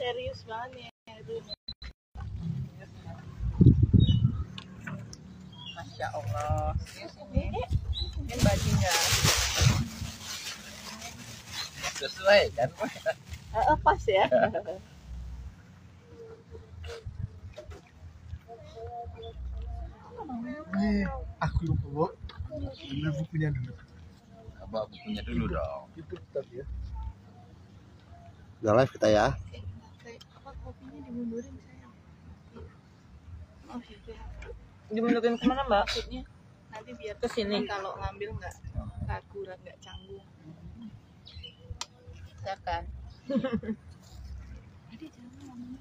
serius banget ya itu. Masya Allah. Ini bajunya sesuai kan? Pas ya. Aku lupa bawa bukunya dulu. Bawa bukunya dulu dong. Itu tadi ya. Udah live kita ya. Apa kopinya dimundurin saya? Oh gitu. dimundurin kemana Mbak? Maksudnya nanti biar Ke sini. kalau ngambil nggak kaguran, nggak canggung. Silakan. Jadi jangan ngomongnya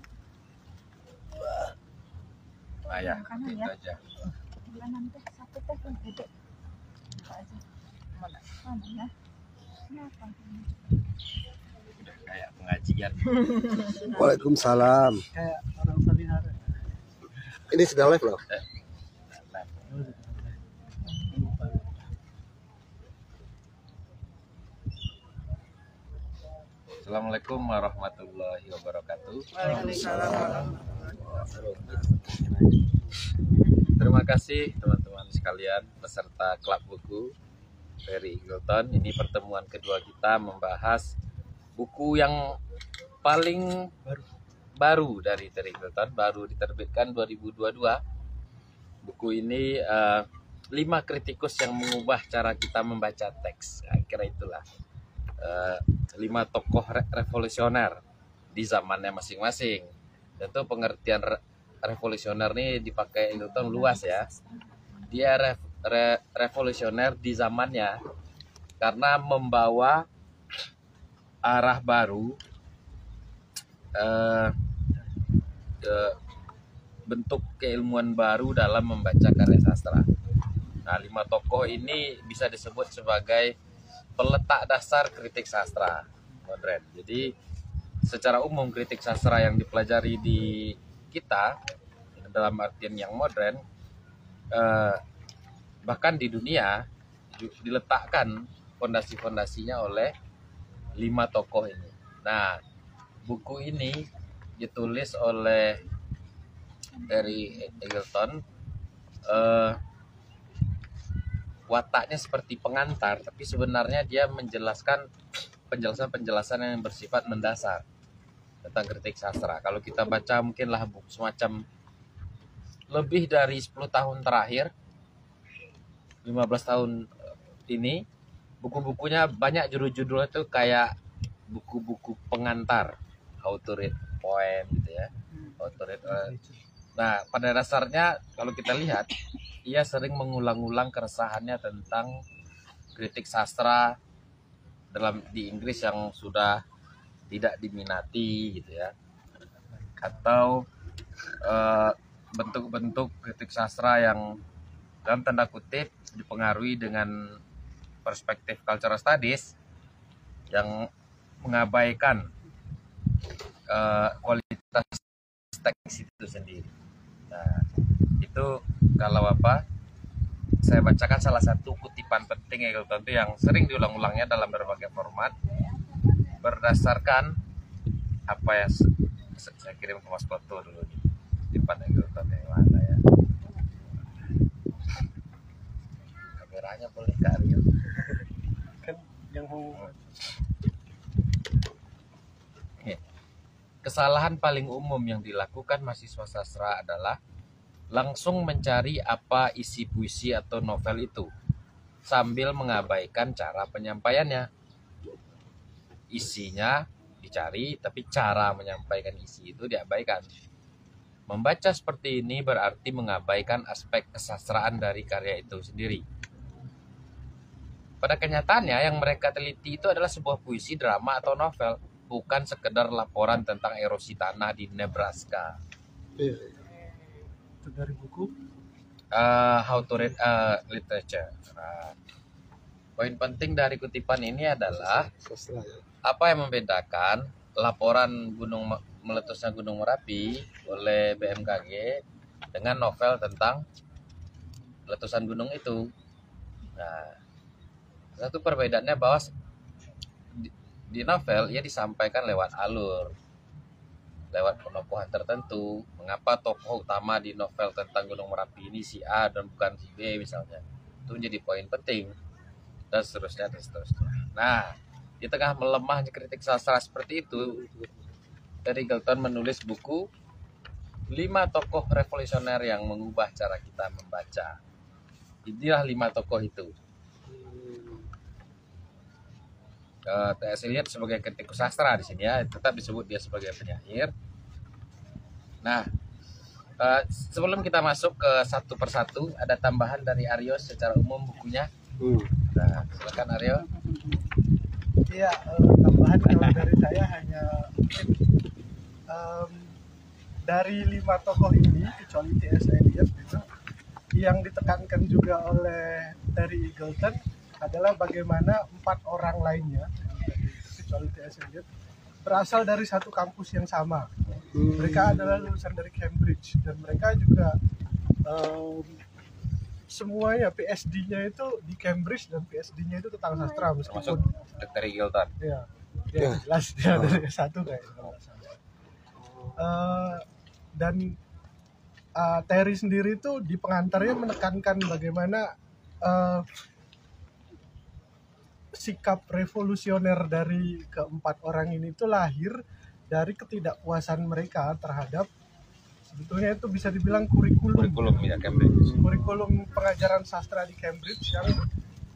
Ayah, itu aja. nanti satu teh kan gede. Buka aja. Mana? Mana ya? Kenapa? Udah kayak pengajian. Waalaikumsalam. Kayak orang Salihara. Ini sudah live loh. Assalamualaikum warahmatullahi wabarakatuh. Waalaikumsalam. Terima kasih teman-teman sekalian peserta Klub Buku Ferry Hilton. Ini pertemuan kedua kita membahas buku yang paling baru dari Ferry Hilton, baru diterbitkan 2022. Buku ini 5 kritikus yang mengubah cara kita membaca teks. Kira itulah 5 tokoh revolusioner di zamannya masing-masing. Tentu pengertian revolusioner ini dipakai Hilton luas ya. Dia revolusioner di zamannya karena membawa arah baru, bentuk keilmuan baru dalam membaca karya sastra. Nah, 5 tokoh ini bisa disebut sebagai peletak dasar kritik sastra modern. Jadi secara umum kritik sastra yang dipelajari di kita dalam artian yang modern, bahkan di dunia diletakkan fondasi-fondasinya oleh 5 tokoh ini. Nah, buku ini ditulis oleh Ferry Hilton. Wataknya seperti pengantar, tapi sebenarnya dia menjelaskan penjelasan-penjelasan yang bersifat mendasar tentang kritik sastra. Kalau kita baca mungkinlah buku semacam lebih dari 10 tahun terakhir, 15 tahun ini, buku-bukunya banyak judul-judulnya itu kayak buku-buku pengantar, how to read poem gitu ya. How to read, nah, pada dasarnya kalau kita lihat, ia sering mengulang-ulang keresahannya tentang kritik sastra di Inggris yang sudah tidak diminati gitu ya, atau bentuk-bentuk kritik sastra yang dalam tanda kutip dipengaruhi dengan perspektif cultural studies yang mengabaikan kualitas teks itu sendiri. Nah, itu kalau saya bacakan salah satu kutipan penting Hilton itu yang sering diulang-ulangnya dalam berbagai format berdasarkan apa yang saya kirim ke Mas Koto dulu nih, kutipan Hilton yang mana ya, kameranya boleh ke Aryo Kan yang mau kesalahan paling umum yang dilakukan mahasiswa sastra adalah langsung mencari apa isi puisi atau novel itu, sambil mengabaikan cara penyampaiannya. Isinya dicari, tapi cara menyampaikan isi itu diabaikan. Membaca seperti ini berarti mengabaikan aspek kesastraan dari karya itu sendiri. Pada kenyataannya, yang mereka teliti itu adalah sebuah puisi, drama, atau novel, bukan sekedar laporan tentang erosi tanah di Nebraska. itu dari buku. How to read literature. Poin penting dari kutipan ini adalah Sastra ya. apa yang membedakan laporan meletusnya Gunung Merapi oleh BMKG dengan novel tentang letusan gunung itu. Nah, satu perbedaannya bahwa di novel ia disampaikan lewat alur. lewat penokohan tertentu. Mengapa tokoh utama di novel tentang Gunung Merapi ini si A dan bukan si B misalnya. Itu menjadi poin penting. Dan seterusnya, dan seterusnya. Nah, di tengah melemahnya kritik sastra seperti itu, Terry Eagleton menulis buku 5 tokoh revolusioner yang mengubah cara kita membaca. Inilah 5 tokoh itu. T.S. Eliot sebagai kritikus sastra di sini ya, tetap disebut dia sebagai penyair. Nah, sebelum kita masuk ke satu persatu, ada tambahan dari Aryo secara umum bukunya. Nah, silakan Aryo. Iya, tambahan kalau dari saya hanya mungkin dari 5 tokoh ini kecuali T.S. Eliot gitu, yang ditekankan juga oleh Terry Eagleton adalah bagaimana 4 orang lainnya kecuali T.S. Eliot berasal dari satu kampus yang sama. Mereka adalah lulusan dari Cambridge dan mereka juga semuanya PhD-nya itu di Cambridge dan PhD-nya itu tentang sastra Termasuk meskipun Terry Eagleton. ya jelas dia dari satu kayaknya kalau nggak salah. Dan Terry sendiri itu di pengantarnya menekankan bagaimana sikap revolusioner dari keempat orang ini itu lahir dari ketidakpuasan mereka terhadap sebetulnya itu bisa dibilang Kurikulum ya Cambridge. kurikulum pengajaran sastra di Cambridge yang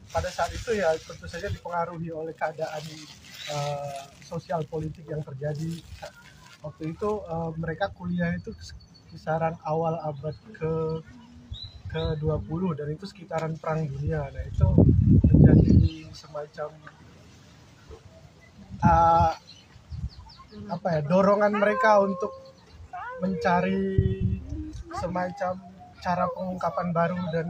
pada saat itu ya tentu saja dipengaruhi oleh keadaan sosial politik yang terjadi waktu itu. Mereka kuliah itu kisaran awal abad ke-20 dan itu sekitaran Perang Dunia. Nah itu menjadi semacam dorongan mereka untuk mencari semacam cara pengungkapan baru dan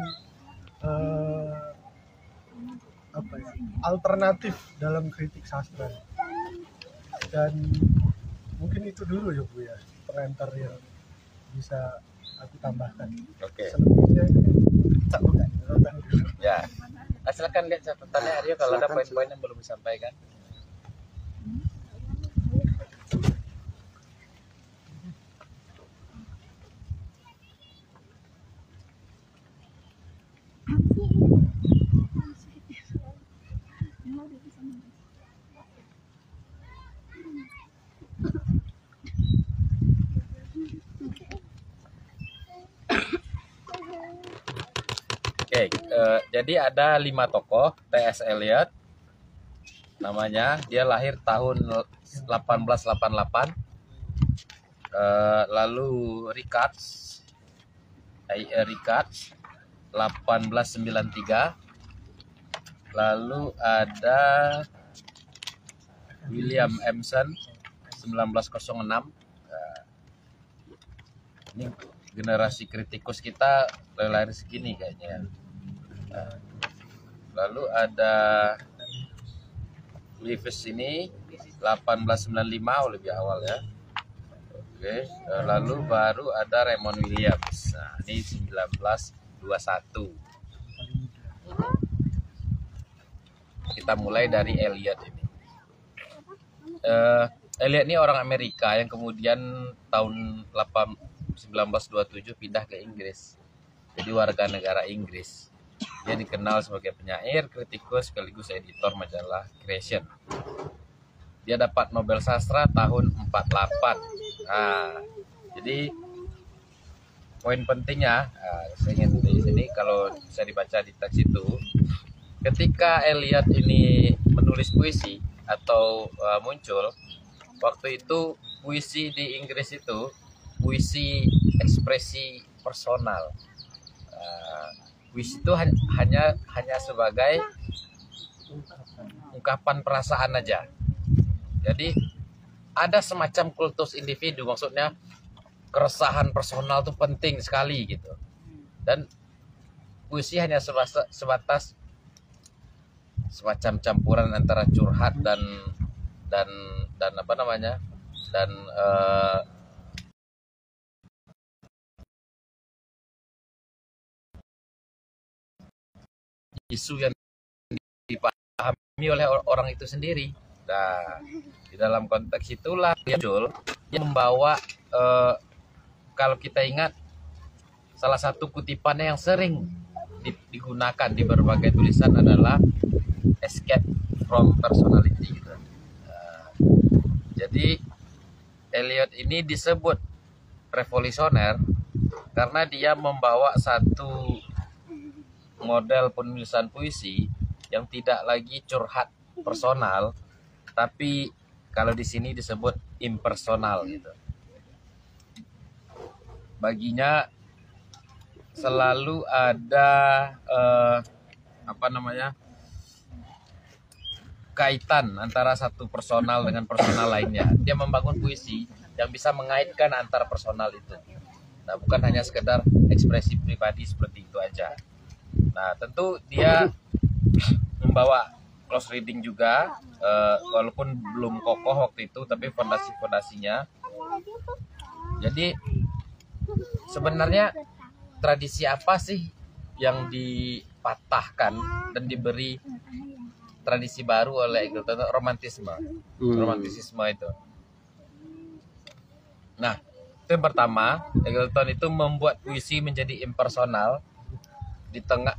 alternatif dalam kritik sastra. Dan mungkin itu dulu ya Bu ya, pengantar yang bisa aku tambahkan. Oke. Selebihnya tak bukan. Ya. Silakan lihat catatannya Aryo kalau ada poin-poin yang belum disampaikan. Oke, jadi ada 5 tokoh. T.S. Eliot namanya, dia lahir tahun 1888. Lalu Rickards 1893. Lalu ada William Emerson 1906. Ini generasi kritikus kita lahir segini kayaknya. Lalu ada Lewis ini 1895, lebih awal ya. Oke, lalu baru ada Raymond Williams. Nah, ini 1921. Kita mulai dari Eliot ini. Eliot ini orang Amerika yang kemudian tahun 1927 pindah ke Inggris. Jadi warga negara Inggris. Dia dikenal sebagai penyair, kritikus, sekaligus editor majalah Creation. Dia dapat Nobel Sastra tahun 48. Nah, jadi poin pentingnya, saya ingin di sini kalau bisa dibaca di teks itu, ketika Eliot ini menulis puisi atau muncul, waktu itu puisi di Inggris itu puisi ekspresi personal. Puisi itu hanya sebagai ungkapan perasaan aja. Jadi ada semacam kultus individu, maksudnya keresahan personal itu penting sekali gitu. Dan puisi hanya sebatas semacam campuran antara curhat dan apa namanya? Dan isu yang dipahami oleh orang itu sendiri. Nah, di dalam konteks itulah dia muncul, dia membawa kalau kita ingat salah satu kutipannya yang sering digunakan di berbagai tulisan adalah escape from personality gitu. Jadi Eliot ini disebut revolusioner karena dia membawa satu model penulisan puisi yang tidak lagi curhat personal, tapi kalau di sini disebut impersonal gitu. Baginya selalu ada kaitan antara satu personal dengan personal lainnya. Dia membangun puisi yang bisa mengaitkan antar personal itu. Nah, bukan hanya sekedar ekspresi pribadi seperti itu aja. Nah, tentu dia membawa close reading juga, walaupun belum kokoh waktu itu, tapi fondasi-fondasinya. Jadi sebenarnya tradisi apa sih yang dipatahkan dan diberi tradisi baru oleh Eggleton? Romantisisme itu. Nah, itu yang pertama, Eggleton itu membuat puisi menjadi impersonal di tengah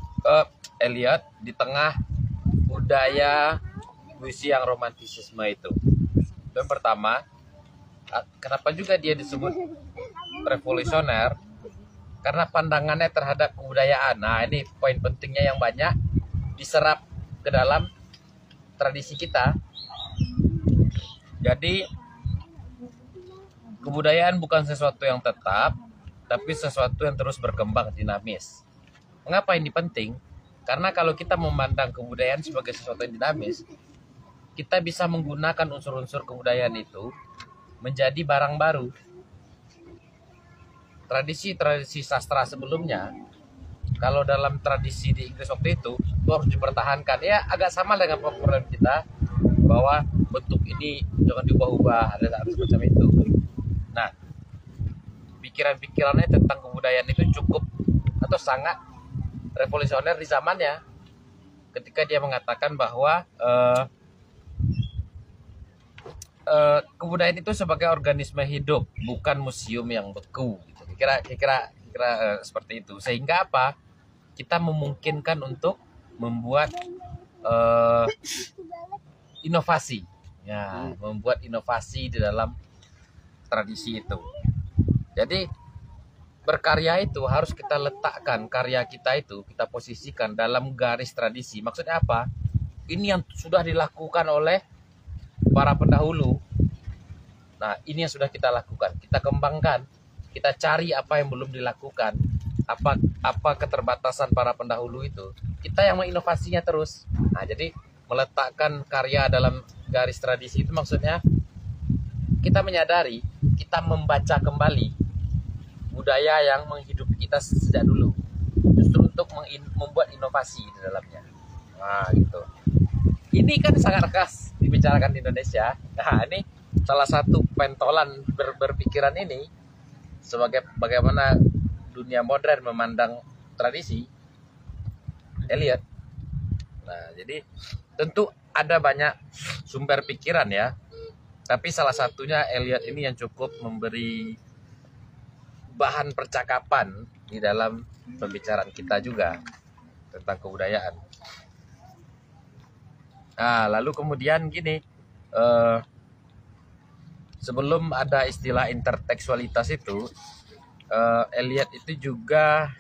Eliot di tengah budaya puisi yang romantisisme itu. Itu yang pertama. Kenapa juga dia disebut revolusioner? Karena pandangannya terhadap kebudayaan. Nah, ini poin pentingnya yang banyak diserap ke dalam tradisi kita. Jadi kebudayaan bukan sesuatu yang tetap, tapi sesuatu yang terus berkembang, dinamis. Mengapa ini penting? Karena kalau kita memandang kebudayaan sebagai sesuatu yang dinamis, kita bisa menggunakan unsur-unsur kebudayaan itu menjadi barang baru. Tradisi-tradisi sastra sebelumnya, kalau dalam tradisi di Inggris waktu itu harus dipertahankan. Ya agak sama dengan program kita, bahwa bentuk ini jangan diubah-ubah, ada semacam itu. Nah, pikiran-pikirannya tentang kebudayaan itu cukup atau sangat revolusioner di zamannya, ketika dia mengatakan bahwa kebudayaan itu sebagai organisme hidup, bukan museum yang beku gitu. Kira-kira seperti itu. Sehingga apa? Kita memungkinkan untuk membuat inovasi. Ya, membuat inovasi di dalam tradisi itu. Jadi berkarya itu harus kita letakkan karya kita itu, kita posisikan dalam garis tradisi. Maksudnya apa? Ini yang sudah dilakukan oleh para pendahulu. Nah, ini yang sudah kita lakukan, kita kembangkan, kita cari apa yang belum dilakukan, apa keterbatasan para pendahulu itu, kita yang menginovasinya terus. Nah, jadi meletakkan karya dalam garis tradisi itu maksudnya kita menyadari, kita membaca kembali budaya yang menghidupi kita sejak dulu, justru untuk membuat inovasi di dalamnya. Nah, gitu. Ini kan sangat khas dibicarakan di Indonesia. Nah, ini salah satu pentolan berpikiran ini sebagai bagaimana dunia modern memandang tradisi, Eliot. Nah, jadi tentu ada banyak sumber pikiran ya, tapi salah satunya Eliot ini yang cukup memberi bahan percakapan di dalam pembicaraan kita juga tentang kebudayaan. Nah, lalu kemudian gini, sebelum ada istilah intertekstualitas itu, Eliot itu juga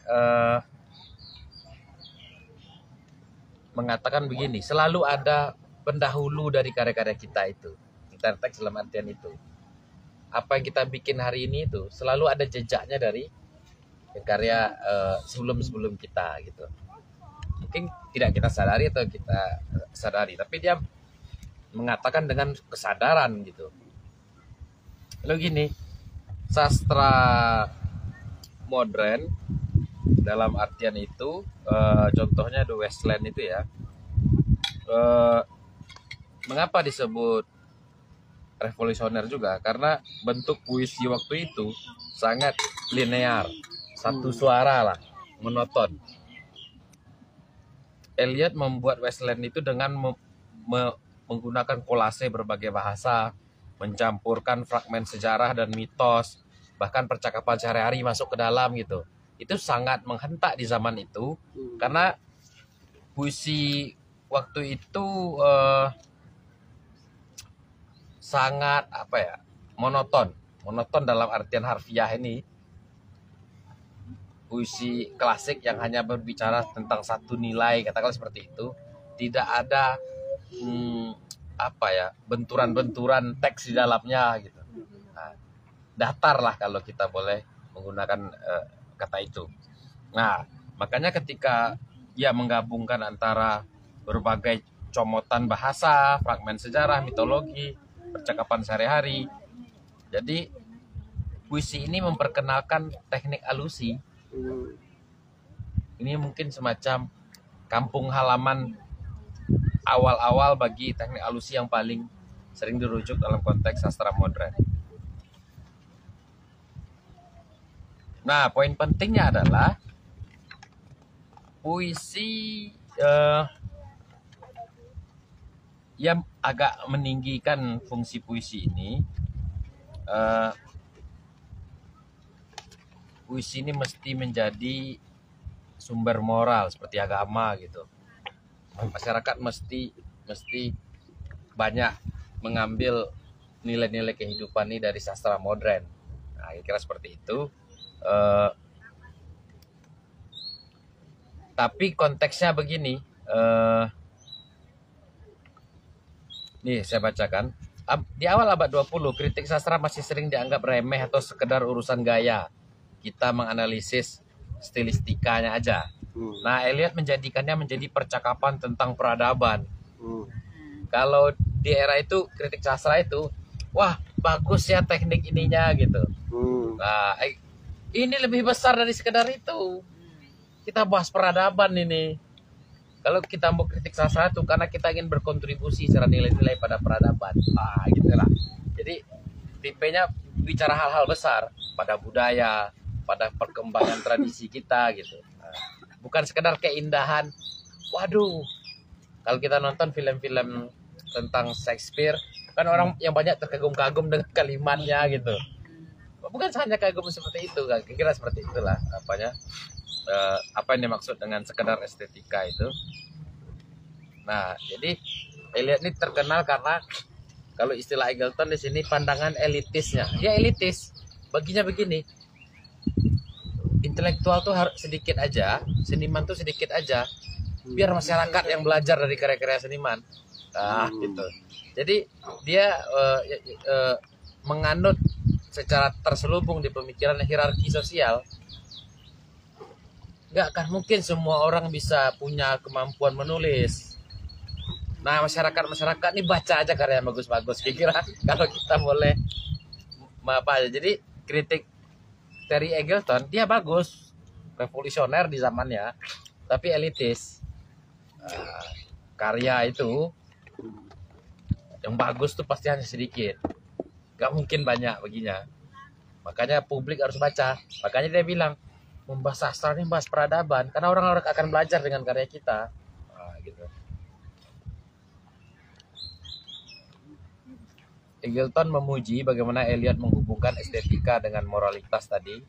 mengatakan begini, selalu ada pendahulu dari karya-karya kita itu. Interteks dalam artian itu, apa yang kita bikin hari ini itu selalu ada jejaknya dari karya sebelum-sebelum kita gitu. Mungkin tidak kita sadari atau kita sadari, tapi dia mengatakan dengan kesadaran gitu. Lalu gini, sastra modern dalam artian itu, contohnya The Westland itu ya, mengapa disebut revolusioner juga? Karena bentuk puisi waktu itu sangat linear, satu suara lah, monoton. Eliot membuat Westland itu dengan menggunakan kolase berbagai bahasa, mencampurkan fragmen sejarah dan mitos, bahkan percakapan sehari-hari masuk ke dalam gitu. Itu sangat menghentak di zaman itu karena puisi waktu itu sangat monoton dalam artian harfiah ini. Puisi klasik yang hanya berbicara tentang satu nilai, katakanlah seperti itu, tidak ada benturan-benturan teks di dalamnya gitu. Nah, datar lah kalau kita boleh menggunakan kata itu. Nah, makanya ketika dia menggabungkan antara berbagai comotan bahasa, fragmen sejarah, mitologi, percakapan sehari-hari, jadi puisi ini memperkenalkan teknik alusi. Ini mungkin semacam kampung halaman awal-awal bagi teknik alusi yang paling sering dirujuk dalam konteks sastra modern. Nah, poin pentingnya adalah puisi yang agak meninggikan fungsi puisi ini. Puisi ini mesti menjadi sumber moral seperti agama gitu. Masyarakat mesti banyak mengambil nilai-nilai kehidupan ini dari sastra modern. Nah, kira-kira seperti itu. Tapi konteksnya begini. Nih saya bacakan. Di awal abad 20, kritik sastra masih sering dianggap remeh atau sekedar urusan gaya. Kita menganalisis stilistikanya aja. Nah, Eliot menjadikannya menjadi percakapan tentang peradaban. Kalau di era itu, kritik sastra itu, wah bagus ya teknik ininya gitu. Nah, ini lebih besar dari sekedar itu. Kita bahas peradaban ini. Kalau kita mau kritik sastra itu karena kita ingin berkontribusi secara nilai-nilai pada peradaban. Nah, gitu lah. Jadi tipenya bicara hal-hal besar pada budaya, pada perkembangan tradisi kita gitu. Bukan sekedar keindahan. Waduh, kalau kita nonton film-film tentang Shakespeare, kan orang yang banyak terkagum-kagum dengan kalimatnya gitu. Bukan hanya kagum seperti itu, kira-kira seperti itulah apa yang dimaksud dengan sekedar estetika itu. Nah, jadi Eliot ini terkenal karena kalau istilah Eggleton di sini pandangan elitisnya. Dia elitis, baginya begini. Intelektual tuh harus sedikit aja, seniman tuh sedikit aja, biar masyarakat yang belajar dari karya-karya seniman. Nah, gitu. Jadi dia menganut secara terselubung di pemikiran hierarki sosial. Nggak kan mungkin semua orang bisa punya kemampuan menulis. Nah, masyarakat ini baca aja karya yang bagus-bagus. Kira kalau kita boleh jadi kritik Terry Eggleton, dia bagus, revolusioner di zamannya, tapi elitis. Karya itu yang bagus tuh pasti hanya sedikit, gak mungkin banyak baginya. Makanya publik harus baca. Makanya dia bilang membahas sastra ini membahas peradaban, karena orang-orang akan belajar dengan karya kita. Gitu. Eggleton memuji bagaimana Eliot menghubungkan estetika dengan moralitas tadi.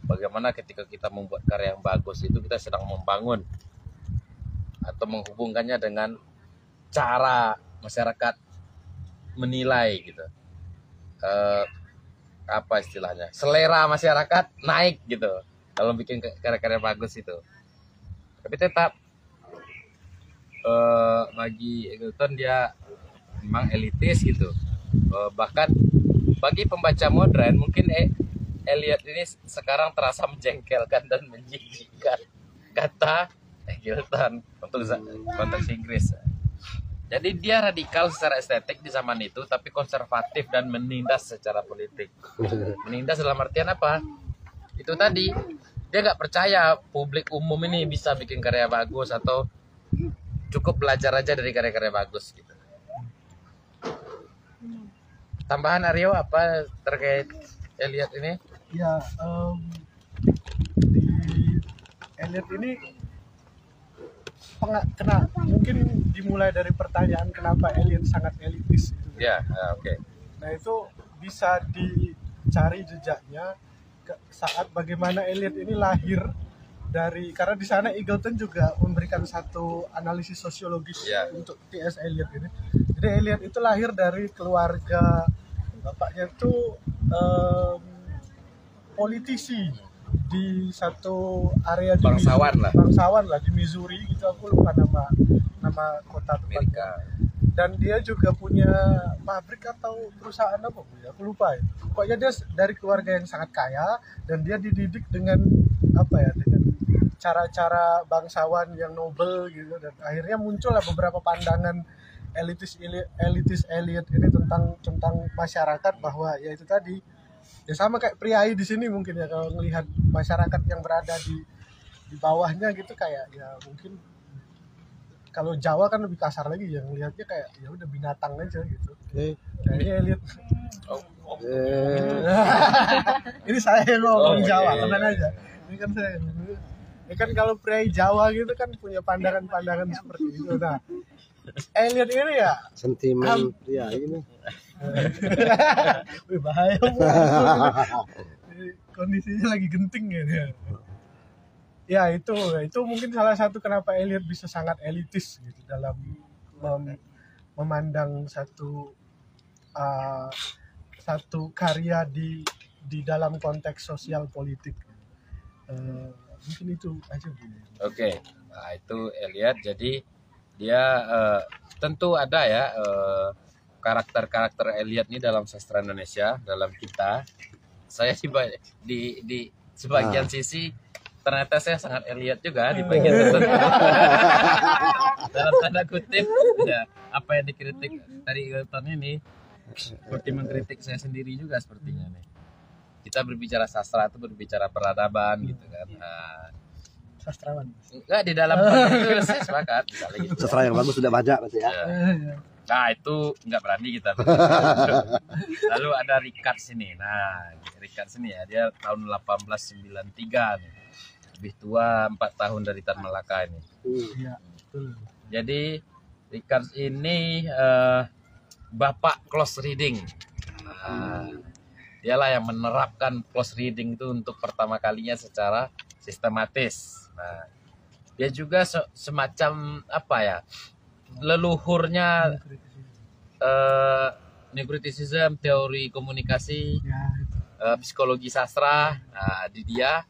Bagaimana ketika kita membuat karya yang bagus itu kita sedang membangun atau menghubungkannya dengan cara masyarakat menilai gitu. Apa istilahnya? Selera masyarakat naik gitu kalau bikin karya-karya bagus itu. Tapi tetap bagi Eggleton dia memang elitis gitu. Bahkan bagi pembaca modern mungkin Eliot ini sekarang terasa menjengkelkan dan menjijikkan, kata Eggleton untuk konteks Inggris. Jadi dia radikal secara estetik di zaman itu, tapi konservatif dan menindas secara politik. Menindas dalam artian apa? Itu tadi, dia nggak percaya publik umum ini bisa bikin karya bagus atau cukup belajar aja dari karya-karya bagus gitu. Tambahan Aryo apa terkait Eliot ini? Ya, di Eliot ini mungkin dimulai dari pertanyaan kenapa Elliot sangat elitis gitu. Ya, oke. Nah itu bisa dicari jejaknya saat bagaimana Elliot ini lahir dari, karena di sana Eagleton juga memberikan satu analisis sosiologis untuk T.S. Eliot ini. Jadi Eliot itu lahir dari keluarga, bapaknya itu politisi di satu area di Bangsawan Bangsawan lah di Missouri gitu, aku lupa nama kota tempatnya. Dan dia juga punya pabrik atau perusahaan apa ya, aku lupa ya. Pokoknya dia dari keluarga yang sangat kaya dan dia dididik dengan dengan cara-cara bangsawan yang noble gitu, dan akhirnya muncullah beberapa pandangan elitis Eliot ini tentang masyarakat, bahwa ya itu tadi ya sama kayak priai di sini mungkin ya, kalau melihat masyarakat yang berada di bawahnya gitu, kayak ya mungkin kalau Jawa kan lebih kasar lagi ya, ngelihatnya kayak ya udah binatang aja gitu. Nah, ini Eliot. Ini saya yang ngomong Jawa, tenang aja. Ini kan saya. Ini kan kalau priai Jawa gitu kan punya pandangan-pandangan seperti itu. Nah, Eliot ini ya Sentimen priai ini. Wih, bahaya Bu. Kondisinya lagi genting ya. Ya itu mungkin salah satu kenapa Eliot bisa sangat elitis gitu dalam memandang satu karya di dalam konteks sosial politik. Mungkin itu aja Bu. Oke. Nah, itu Eliot. Jadi dia tentu ada ya karakter-karakter Eliot ini dalam sastra Indonesia, dalam kita. Saya di sebagian sisi ternyata saya sangat Eliot juga di bagian tertentu. Dalam tanda kutip ya, apa yang dikritik dari Eagleton ini seperti mengkritik saya sendiri juga sepertinya nih. Kita berbicara sastra itu berbicara peradaban gitu kan. Nah, Sastrawan. enggak di dalam saya sepakat misalnya gitu. Sastra yang bagus sudah banyak berarti ya. Nah itu nggak berani kita. Lalu ada Ricard sini. Nah Ricard sini ya, dia tahun 1893 nih. Lebih tua 4 tahun dari Tan Malaka ini. Iya, betul. Jadi Ricard ini bapak close reading. Nah, dialah yang menerapkan close reading itu untuk pertama kalinya secara sistematis. Nah, dia juga semacam apa ya, leluhurnya New-Criticism, teori komunikasi, psikologi sastra. Nah, di dia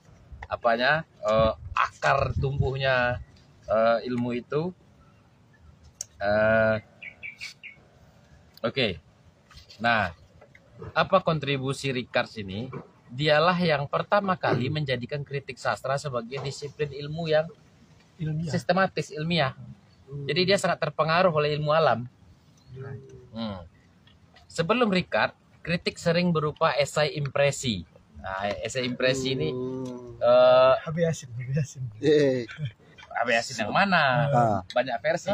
akar tumbuhnya ilmu itu. Oke. Nah, apa kontribusi Ricard ini? Dialah yang pertama kali menjadikan kritik sastra sebagai disiplin ilmu yang sistematis, ilmiah. Jadi dia sangat terpengaruh oleh ilmu alam. Sebelum Ricard, kritik sering berupa esai impresi. Nah, esai impresi ini Habib Yasin. Habib Yasin yang mana? Banyak versi.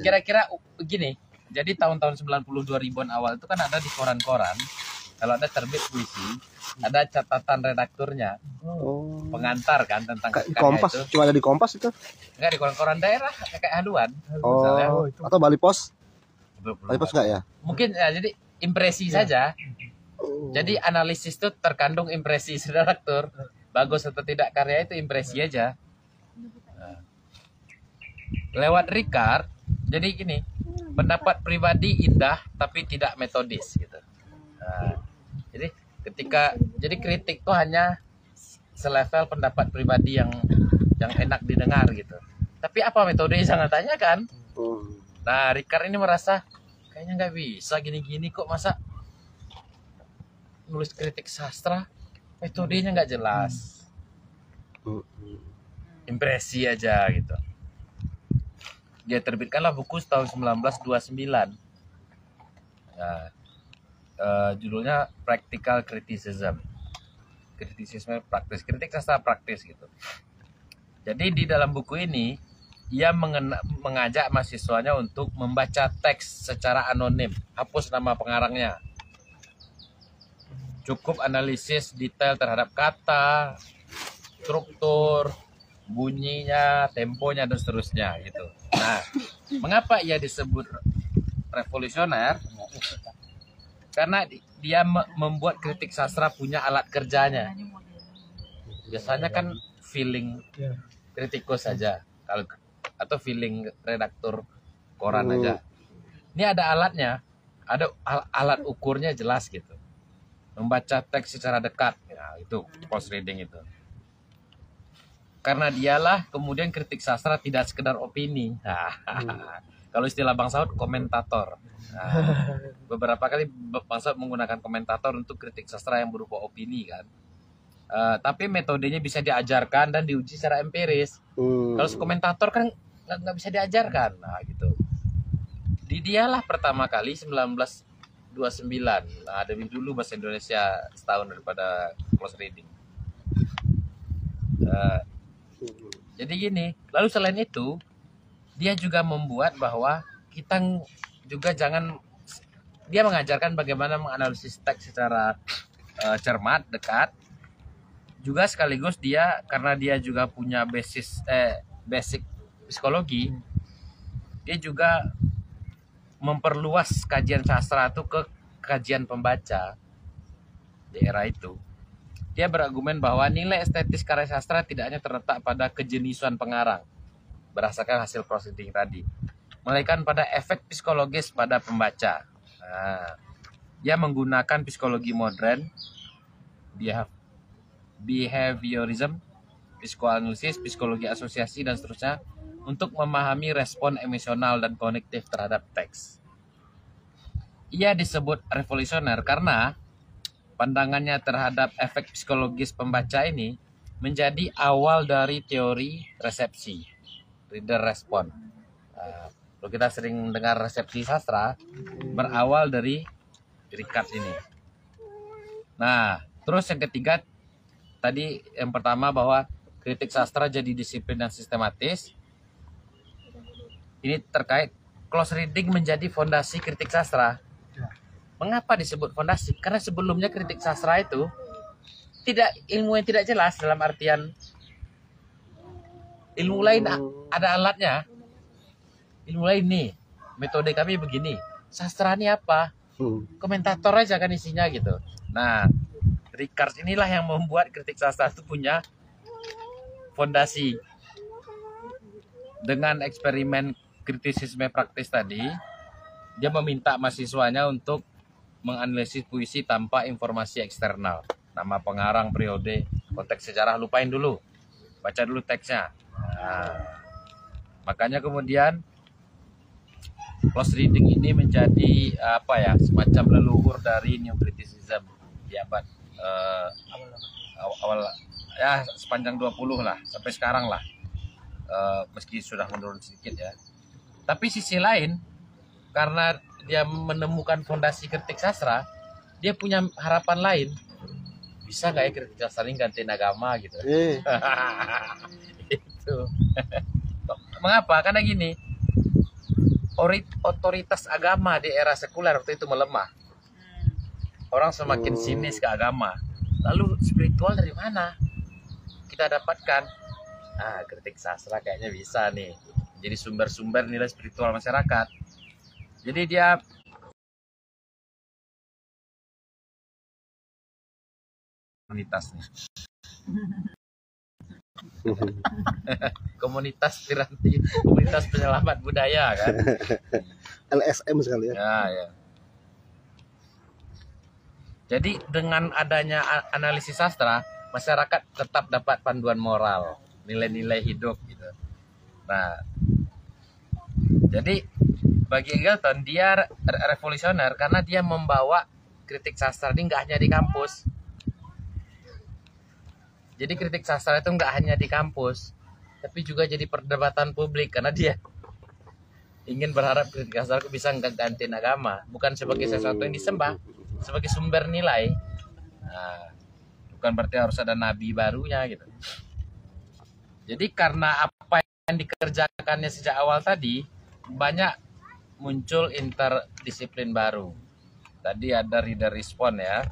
Kira-kira begini. Jadi tahun-tahun 90 2000-an awal itu kan ada di koran-koran. Kalau ada terbit puisi, ada catatan redakturnya, pengantar kan tentang Kayak di Kompas, itu. cuma ada di Kompas itu. Enggak di koran-koran daerah kayak haluan. Oh, Misalnya. atau Bali Pos? Belum Bali Pos enggak ya? Mungkin ya, jadi impresi saja. Jadi analisis itu terkandung impresi redaktur. Bagus atau tidak karya itu impresi aja. Nah. Lewat Ricard, jadi gini, pendapat pribadi indah tapi tidak metodis gitu. Nah, jadi kritik itu hanya selevel pendapat pribadi yang enak didengar gitu. Tapi apa metodenya jangan tanyakan. Nah, Ricard ini merasa kayaknya nggak bisa gini-gini kok, masa nulis kritik sastra metodenya nggak jelas, impresi aja gitu. Dia terbitkanlah buku tahun 1929. Nah, judulnya Practical Criticism. Kritisisme praktis, kritik sastra praktis gitu. Jadi di dalam buku ini ia mengajak mahasiswanya untuk membaca teks secara anonim, hapus nama pengarangnya. Cukup analisis detail terhadap kata, struktur, bunyinya, temponya dan seterusnya gitu. Nah, mengapa ia disebut revolusioner? Karena dia membuat kritik sastra punya alat kerjanya. Biasanya kan feeling kritikus saja, kalau atau feeling redaktur koran aja. Ini ada alatnya, ada alat ukurnya jelas gitu. Membaca teks secara dekat, ya, itu close reading itu. Karena dialah kemudian kritik sastra tidak sekedar opini. Kalau istilah Bang Saud, komentator. Beberapa kali Bang Saud menggunakan komentator untuk kritik sastra yang berupa opini kan. Tapi metodenya bisa diajarkan dan diuji secara empiris. Kalau komentator kan nggak bisa diajarkan, nah gitu. Dialah pertama kali 1929. Nah, lebih dulu bahasa Indonesia setahun daripada close reading. Jadi gini, lalu selain itu dia juga membuat bahwa kita juga jangan, dia mengajarkan bagaimana menganalisis teks secara cermat, dekat. Juga sekaligus dia, karena dia juga punya basic psikologi, dia juga memperluas kajian sastra itu ke kajian pembaca di era itu. Dia berargumen bahwa nilai estetis karya sastra tidak hanya terletak pada kejeniusan pengarang berdasarkan hasil proceeding tadi, melainkan pada efek psikologis pada pembaca. Nah, dia menggunakan psikologi modern, behaviorism, psikoanalisis, psikologi asosiasi, dan seterusnya untuk memahami respon emosional dan kognitif terhadap teks. Ia disebut revolusioner karena pandangannya terhadap efek psikologis pembaca ini menjadi awal dari teori resepsi, reader response. Kalau kita sering dengar resepsi sastra, berawal dari Ricard ini. Nah, terus yang ketiga, tadi yang pertama bahwa kritik sastra jadi disiplin dan sistematis. Ini terkait close reading menjadi fondasi kritik sastra. Mengapa disebut fondasi? Karena sebelumnya kritik sastra itu tidak, ilmu yang tidak jelas, dalam artian ilmu lain ada alatnya. Ilmu lain nih, metode kami begini. Sastra ini apa? Komentator aja kan isinya gitu. Nah, Ricard inilah yang membuat kritik sastra itu punya fondasi. Dengan eksperimen kritisisme praktis tadi, dia meminta mahasiswanya untuk menganalisis puisi tanpa informasi eksternal. Nama pengarang, periode, konteks sejarah lupain dulu. Baca dulu teksnya. Nah, makanya kemudian close reading ini menjadi semacam leluhur dari new criticism di abad awal ya, sepanjang 20 lah sampai sekarang lah. Meski sudah menurun sedikit ya. Tapi sisi lain, karena dia menemukan fondasi kritik sastra, dia punya harapan lain. Bisa nggak ya kritik sastra ini gantiin agama gitu? Itu. Mengapa? Karena gini, otoritas agama di era sekuler waktu itu melemah. Orang semakin sinis ke agama. Lalu spiritual dari mana kita dapatkan? Kritik sastra kayaknya bisa nih jadi sumber-sumber nilai spiritual masyarakat. Jadi dia komunitas nih. Komunitas piranti, komunitas penyelamat budaya kan. LSM sekali ya. Ya. Jadi dengan adanya analisis sastra, masyarakat tetap dapat panduan moral, nilai-nilai hidup gitu. Nah, jadi bagi Eagleton dia revolusioner karena dia membawa kritik sastra ini nggak hanya di kampus. Jadi kritik sastra itu nggak hanya di kampus, tapi juga jadi perdebatan publik karena dia ingin berharap kritik sastra itu bisa gantiin agama, bukan sebagai sesuatu yang disembah, sebagai sumber nilai. Nah, bukan berarti harus ada nabi barunya gitu. Jadi karena apa yang dikerjakannya sejak awal tadi, banyak muncul interdisiplin baru. Tadi ada reader response ya.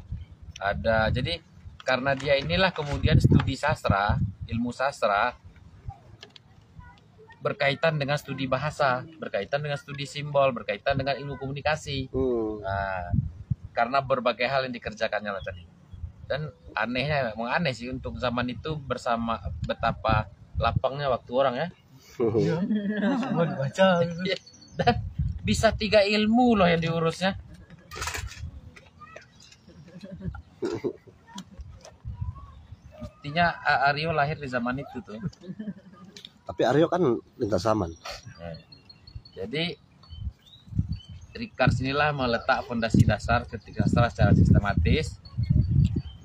Jadi karena dia inilah kemudian studi sastra, ilmu sastra berkaitan dengan studi bahasa, berkaitan dengan studi simbol, berkaitan dengan ilmu komunikasi. Nah, karena berbagai hal yang dikerjakannya lah tadi. Dan anehnya, memang aneh sih untuk zaman itu, bersama betapa lapangnya waktu orang ya. Semua dibaca. Dan bisa 3 ilmu loh yang diurusnya. Artinya Aryo lahir di zaman itu tuh. Tapi Aryo kan lintas zaman. Jadi Ricard inilah meletak fondasi dasar kritik sastra secara sistematis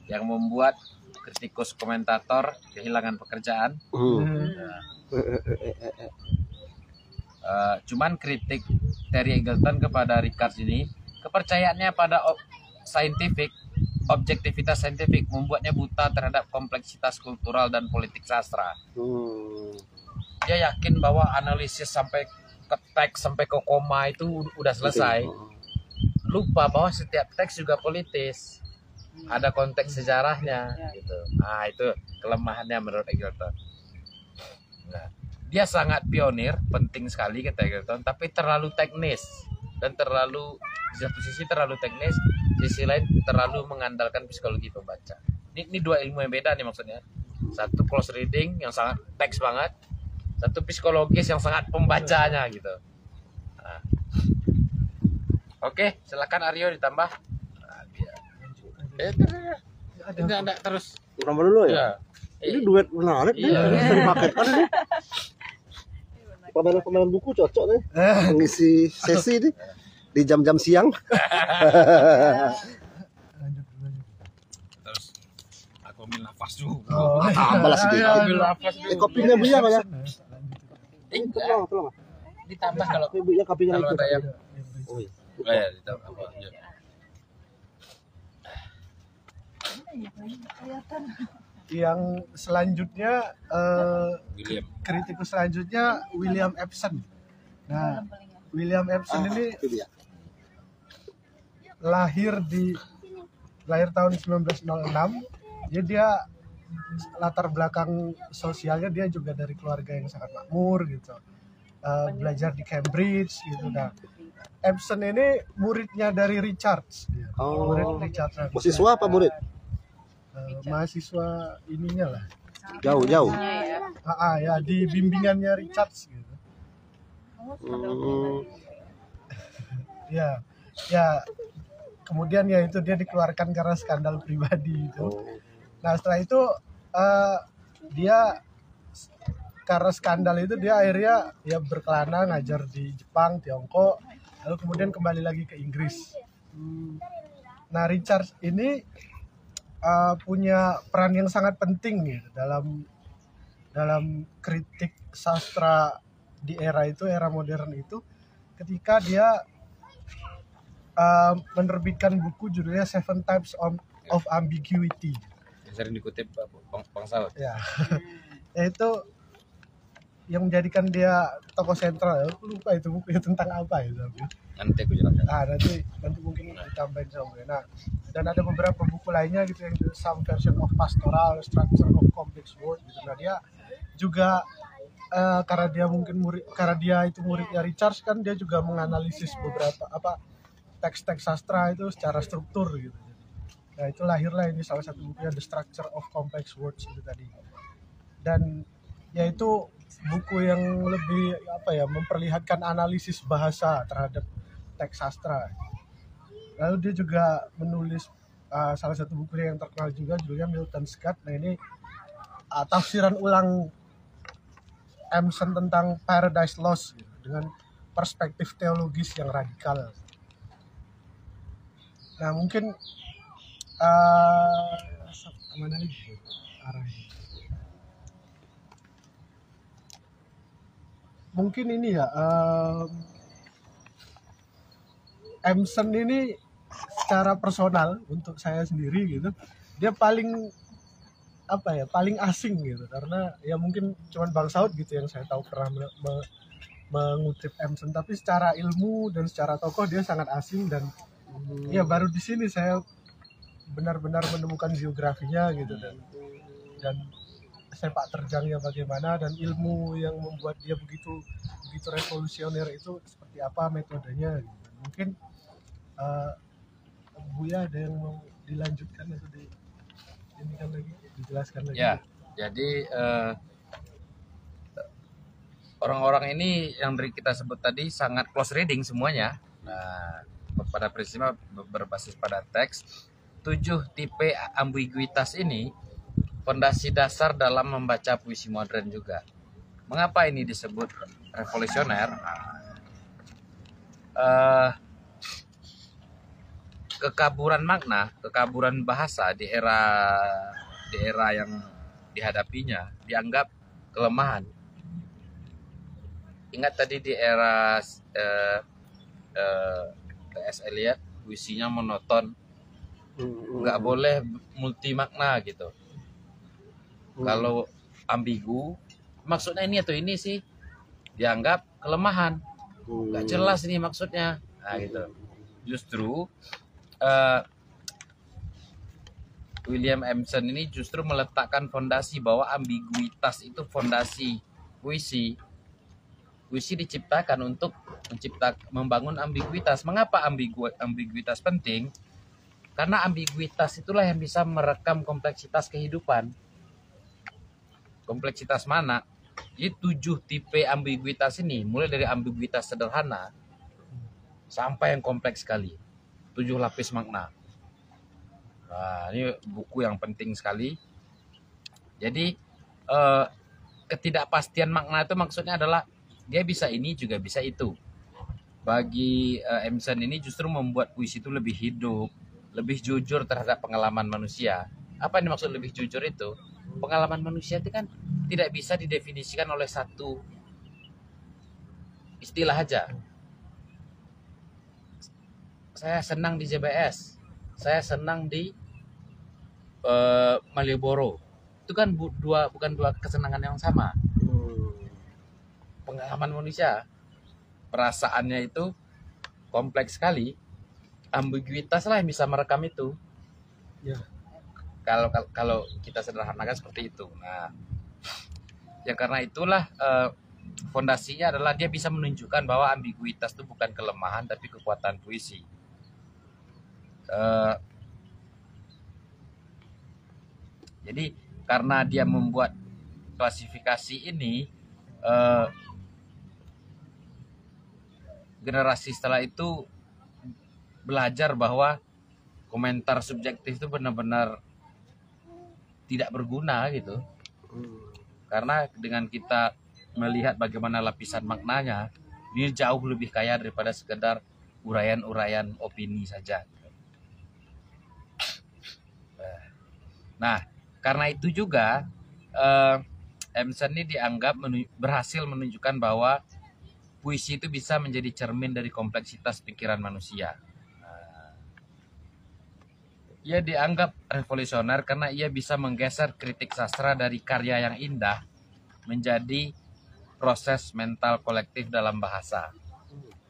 yang membuat kritikus komentator kehilangan pekerjaan. Cuman kritik Terry Eagleton kepada Ricard ini, kepercayaannya pada objektivitas saintifik membuatnya buta terhadap kompleksitas kultural dan politik sastra. Dia yakin bahwa analisis sampai ke teks, sampai ke koma itu udah selesai. Lupa bahwa setiap teks juga politis, ada konteks sejarahnya gitu. Nah, itu kelemahannya menurut Eagleton. Nah, dia sangat pionir, penting sekali kata Eagleton, tapi terlalu teknis dan terlalu, di satu sisi terlalu teknis, di sisi lain terlalu mengandalkan psikologi pembaca. Ini 2 ilmu yang beda nih maksudnya. Satu close reading yang sangat teks banget, satu psikologis yang sangat pembacanya gitu. Nah. Oke, silakan Aryo ditambah. Nah, dia. Terus. Tambah dulu ya. Ya. Ini duet menarik nih, bisa dipakaikan nih. Pemain buku cocok nih, mengisi sesi nih di jam-jam siang. Terus aku ambil nafas dulu. Tambah sedikit. Ambil nafas dulu. Kopinya Bu ya, Pak ya? Tolong. Ditambah kalau Bu ya kopinya kalau itu. ada yang Oh iya. ya ditambah apa ya. Kelihatan. Yang selanjutnya William. kritikus selanjutnya William Epson. Nah, William Epson ini Itu dia. lahir tahun 1906. Jadi dia latar belakang sosialnya dia juga dari keluarga yang sangat makmur gitu. Belajar di Cambridge gitu. Nah, Epson ini muridnya dari Richards. Oh. Murid Richards. Mahasiswa apa murid? Mahasiswa ininya lah. Jauh. Ya di bimbingannya Richards gitu. Ya. Kemudian ya itu dia dikeluarkan karena skandal pribadi itu. Nah, setelah itu dia karena skandal itu dia akhirnya ya berkelana ngajar di Jepang, Tiongkok, lalu kemudian kembali lagi ke Inggris. Nah, Richards ini punya peran yang sangat penting gitu dalam kritik sastra di era modern itu, ketika dia menerbitkan buku judulnya Seven Types of Ambiguity. Yang sering dikutip Bang Sal. Ya, yaitu yang menjadikan dia tokoh sentral. Aku lupa itu bukunya tentang apa ya. Nanti aku jelaskan. Nanti mungkin ditambahin sama gue. Nah, dan ada beberapa buku lainnya gitu yang Some Version of Pastoral, Structure of Complex Words gitu. Nah, dia juga karena dia itu muridnya Richards kan, dia juga menganalisis beberapa teks-teks sastra itu secara struktur gitu. Nah, itu lahirlah ini salah satu bukunya The Structure of Complex Words itu tadi. Dan yaitu buku yang lebih memperlihatkan analisis bahasa terhadap teks sastra. Lalu dia juga menulis salah satu buku yang terkenal juga judulnya Milton Scott. Nah, ini tafsiran ulang Emerson tentang Paradise Lost gitu, dengan perspektif teologis yang radikal. Nah, mungkin kemana lagi arahnya? Mungkin ini ya, Emerson ini secara personal untuk saya sendiri gitu, dia paling asing gitu, karena ya mungkin cuman Bang Saud gitu yang saya tahu pernah mengutip Emerson, tapi secara ilmu dan secara tokoh dia sangat asing. Dan ya baru di sini saya benar-benar menemukan biografinya gitu, dan sepak terjangnya bagaimana dan ilmu yang membuat dia begitu revolusioner itu seperti apa metodenya gitu. Mungkin Buya ada yang mau dilanjutkan atau dijelaskan lagi? Ya, jadi orang-orang ini yang kita sebut tadi sangat close reading semuanya. Nah, pada prinsipnya berbasis pada teks. 7 tipe ambiguitas ini fondasi dasar dalam membaca puisi modern juga. Mengapa ini disebut revolusioner? Kekaburan makna, kekaburan bahasa di era yang dihadapinya dianggap kelemahan. Ingat tadi di era T.S. Eliot, puisinya monoton, nggak boleh multi makna gitu. Kalau ambigu, maksudnya ini atau ini sih dianggap kelemahan, nggak jelas ini maksudnya. Nah gitu. Justru William Emerson ini justru meletakkan fondasi bahwa ambiguitas itu fondasi puisi. Puisi diciptakan untuk membangun ambiguitas. Mengapa ambiguitas penting? Karena ambiguitas itulah yang bisa merekam kompleksitas kehidupan. Kompleksitas mana? Jadi 7 tipe ambiguitas ini, mulai dari ambiguitas sederhana sampai yang kompleks sekali. 7 lapis makna. Nah, ini buku yang penting sekali. Jadi ketidakpastian makna itu maksudnya adalah dia bisa ini juga bisa itu. Bagi Emerson ini justru membuat puisi itu lebih hidup, lebih jujur terhadap pengalaman manusia. Apa yang dimaksud lebih jujur itu? Pengalaman manusia itu kan tidak bisa didefinisikan oleh satu istilah aja. Saya senang di JBS, saya senang di Malioboro. Itu kan bukan dua kesenangan yang sama. Pengalaman manusia, perasaannya itu kompleks sekali. Ambiguitas lah yang bisa merekam itu. Ya. Kalau kita sederhanakan seperti itu. Nah, ya karena itulah fondasinya adalah dia bisa menunjukkan bahwa ambiguitas itu bukan kelemahan tapi kekuatan puisi. Jadi karena dia membuat klasifikasi ini, generasi setelah itu belajar bahwa komentar subjektif itu benar-benar tidak berguna gitu. Karena dengan kita melihat bagaimana lapisan maknanya, ini jauh lebih kaya daripada sekedar uraian-uraian opini saja. Nah, karena itu juga Emerson ini dianggap berhasil menunjukkan bahwa puisi itu bisa menjadi cermin dari kompleksitas pikiran manusia. Ia dianggap revolusioner karena ia bisa menggeser kritik sastra dari karya yang indah menjadi proses mental kolektif dalam bahasa.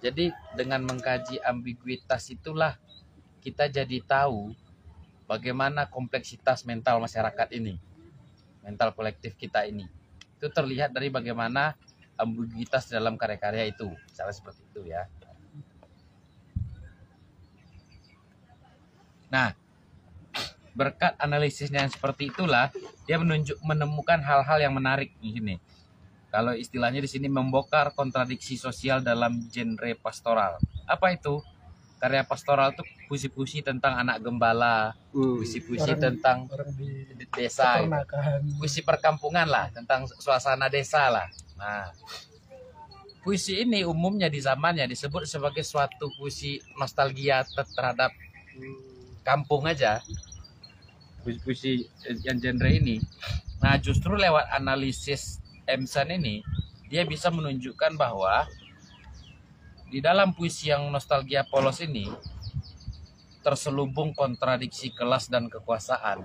Jadi dengan mengkaji ambiguitas itulah kita jadi tahu bagaimana kompleksitas mental masyarakat ini, mental kolektif kita ini. Itu terlihat dari bagaimana ambiguitas dalam karya-karya itu, misalnya seperti itu ya. Nah, berkat analisisnya yang seperti itulah dia menemukan hal-hal yang menarik di sini. Kalau istilahnya di sini membongkar kontradiksi sosial dalam genre pastoral. Apa itu? Karya pastoral itu puisi-puisi tentang anak gembala, puisi-puisi tentang di desa, gitu. Puisi perkampungan lah, tentang suasana desa lah. Nah, puisi ini umumnya di zamannya disebut sebagai suatu puisi nostalgia terhadap kampung aja. Puisi-puisi yang genre ini. Nah, justru lewat analisis Emerson ini, dia bisa menunjukkan bahwa di dalam puisi yang nostalgia polos ini terselubung kontradiksi kelas dan kekuasaan.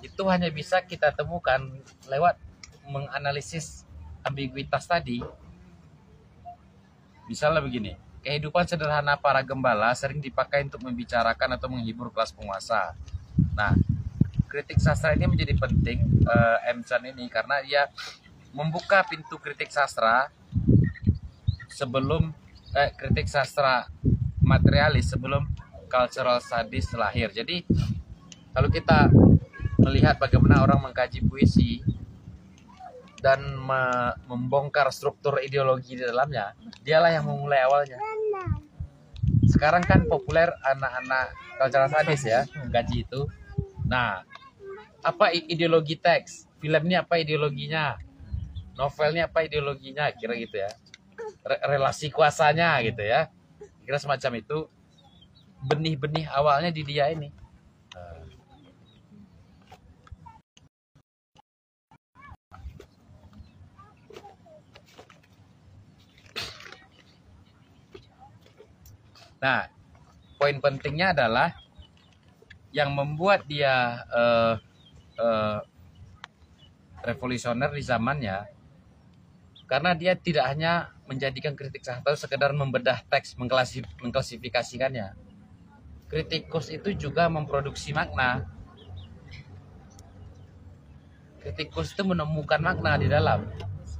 Itu hanya bisa kita temukan lewat menganalisis ambiguitas tadi. Misalnya begini, kehidupan sederhana para gembala sering dipakai untuk membicarakan atau menghibur kelas penguasa. Nah, kritik sastra ini menjadi penting, M. Chan ini, karena dia membuka pintu kritik sastra sebelum kritik sastra materialis sebelum cultural studies lahir. Jadi kalau kita melihat bagaimana orang mengkaji puisi dan membongkar struktur ideologi di dalamnya, dialah yang memulai awalnya. Sekarang kan populer anak-anak cultural studies ya, mengkaji itu. Nah, apa ideologi teks? Film ini apa ideologinya? Novelnya apa ideologinya? Kira gitu ya. Relasi kuasanya gitu ya. Kira semacam itu. Benih-benih awalnya di dia ini. Nah, poin pentingnya adalah yang membuat dia revolusioner di zamannya, karena dia tidak hanya menjadikan kritik sastra sekedar membedah teks, mengklasifikasikannya. Kritikus itu juga memproduksi makna. Kritikus itu menemukan makna di dalam,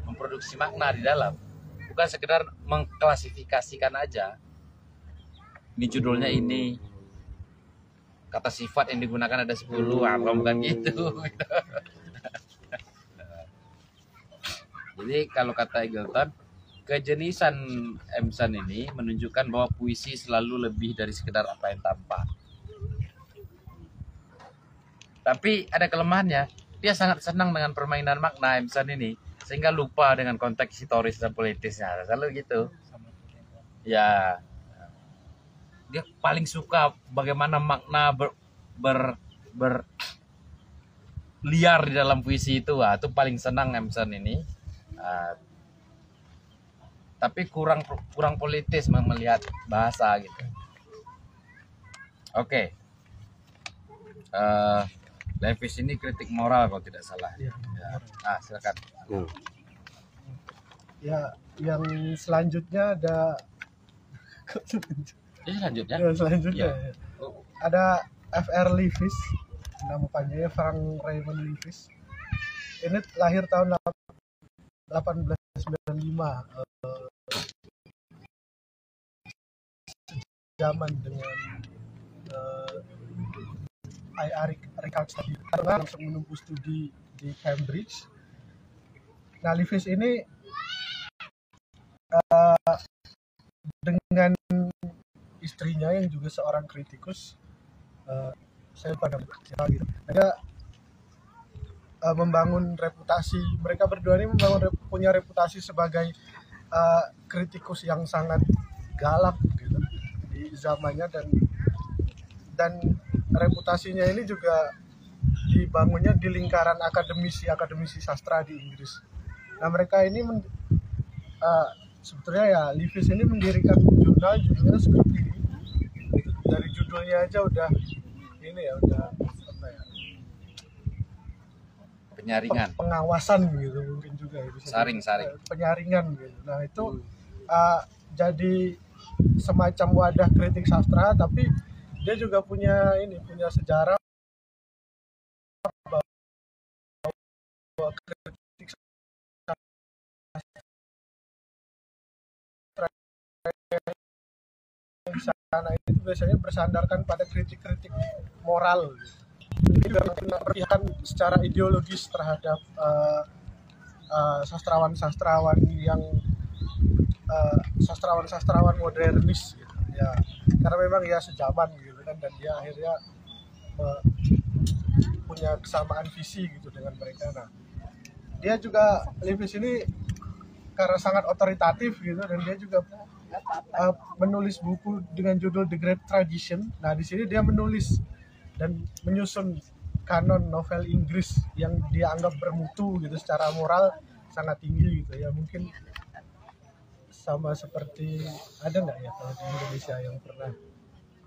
memproduksi makna di dalam, bukan sekedar mengklasifikasikan aja. Ini judulnya ini, kata sifat yang digunakan ada 10, bukan gitu. Jadi kalau kata Eagleton, kejeniusan M. Chan ini menunjukkan bahwa puisi selalu lebih dari sekedar apa yang tampak. Tapi ada kelemahannya, dia sangat senang dengan permainan makna M. Chan ini, sehingga lupa dengan konteks historis dan politisnya. Selalu gitu. Ya, dia paling suka bagaimana makna liar di dalam puisi itu. Itu paling senang M. Chan ini. Tapi kurang politis melihat bahasa gitu. Oke. Levis ini kritik moral kalau tidak salah. Ya. Silakan. Ya, yang selanjutnya ada Selanjutnya. Ya. Ada F.R. Leavis, nama panjangnya Frank Raymond Leavis. Ini lahir tahun 1895, zaman dengan Richard Study langsung menempuh studi di Cambridge. Nah, Leavis ini dengan istrinya yang juga seorang kritikus, saya pada gitu. Dia membangun reputasi, mereka berdua ini punya reputasi sebagai kritikus yang sangat galak gitu di zamannya, dan reputasinya ini juga dibangunnya di lingkaran akademisi sastra di Inggris. Nah, mereka ini sebetulnya ya Leavis ini mendirikan jurnalnya seperti ini. Dari judulnya aja udah ini ya, udah apa ya, penyaringan, pengawasan gitu mungkin juga ya, saring penyaringan gitu. Nah, itu jadi semacam wadah kritik sastra, tapi dia juga punya sejarah bahwa kritik sastra di sana itu biasanya bersandarkan pada kritik-kritik moral gitu. Ini juga memperlihatkan secara ideologis terhadap sastrawan-sastrawan yang sastrawan modernis gitu ya, karena memang ya sejaman gitu kan, dan dia akhirnya punya kesamaan visi gitu dengan mereka. Nah, dia juga Leavis ini karena sangat otoritatif gitu, dan dia juga menulis buku dengan judul The Great Tradition. Nah, di sini dia menulis dan menyusun kanon novel Inggris yang dia anggap bermutu gitu, secara moral sangat tinggi gitu ya. Mungkin sama seperti, ada nggak ya kalau di Indonesia yang pernah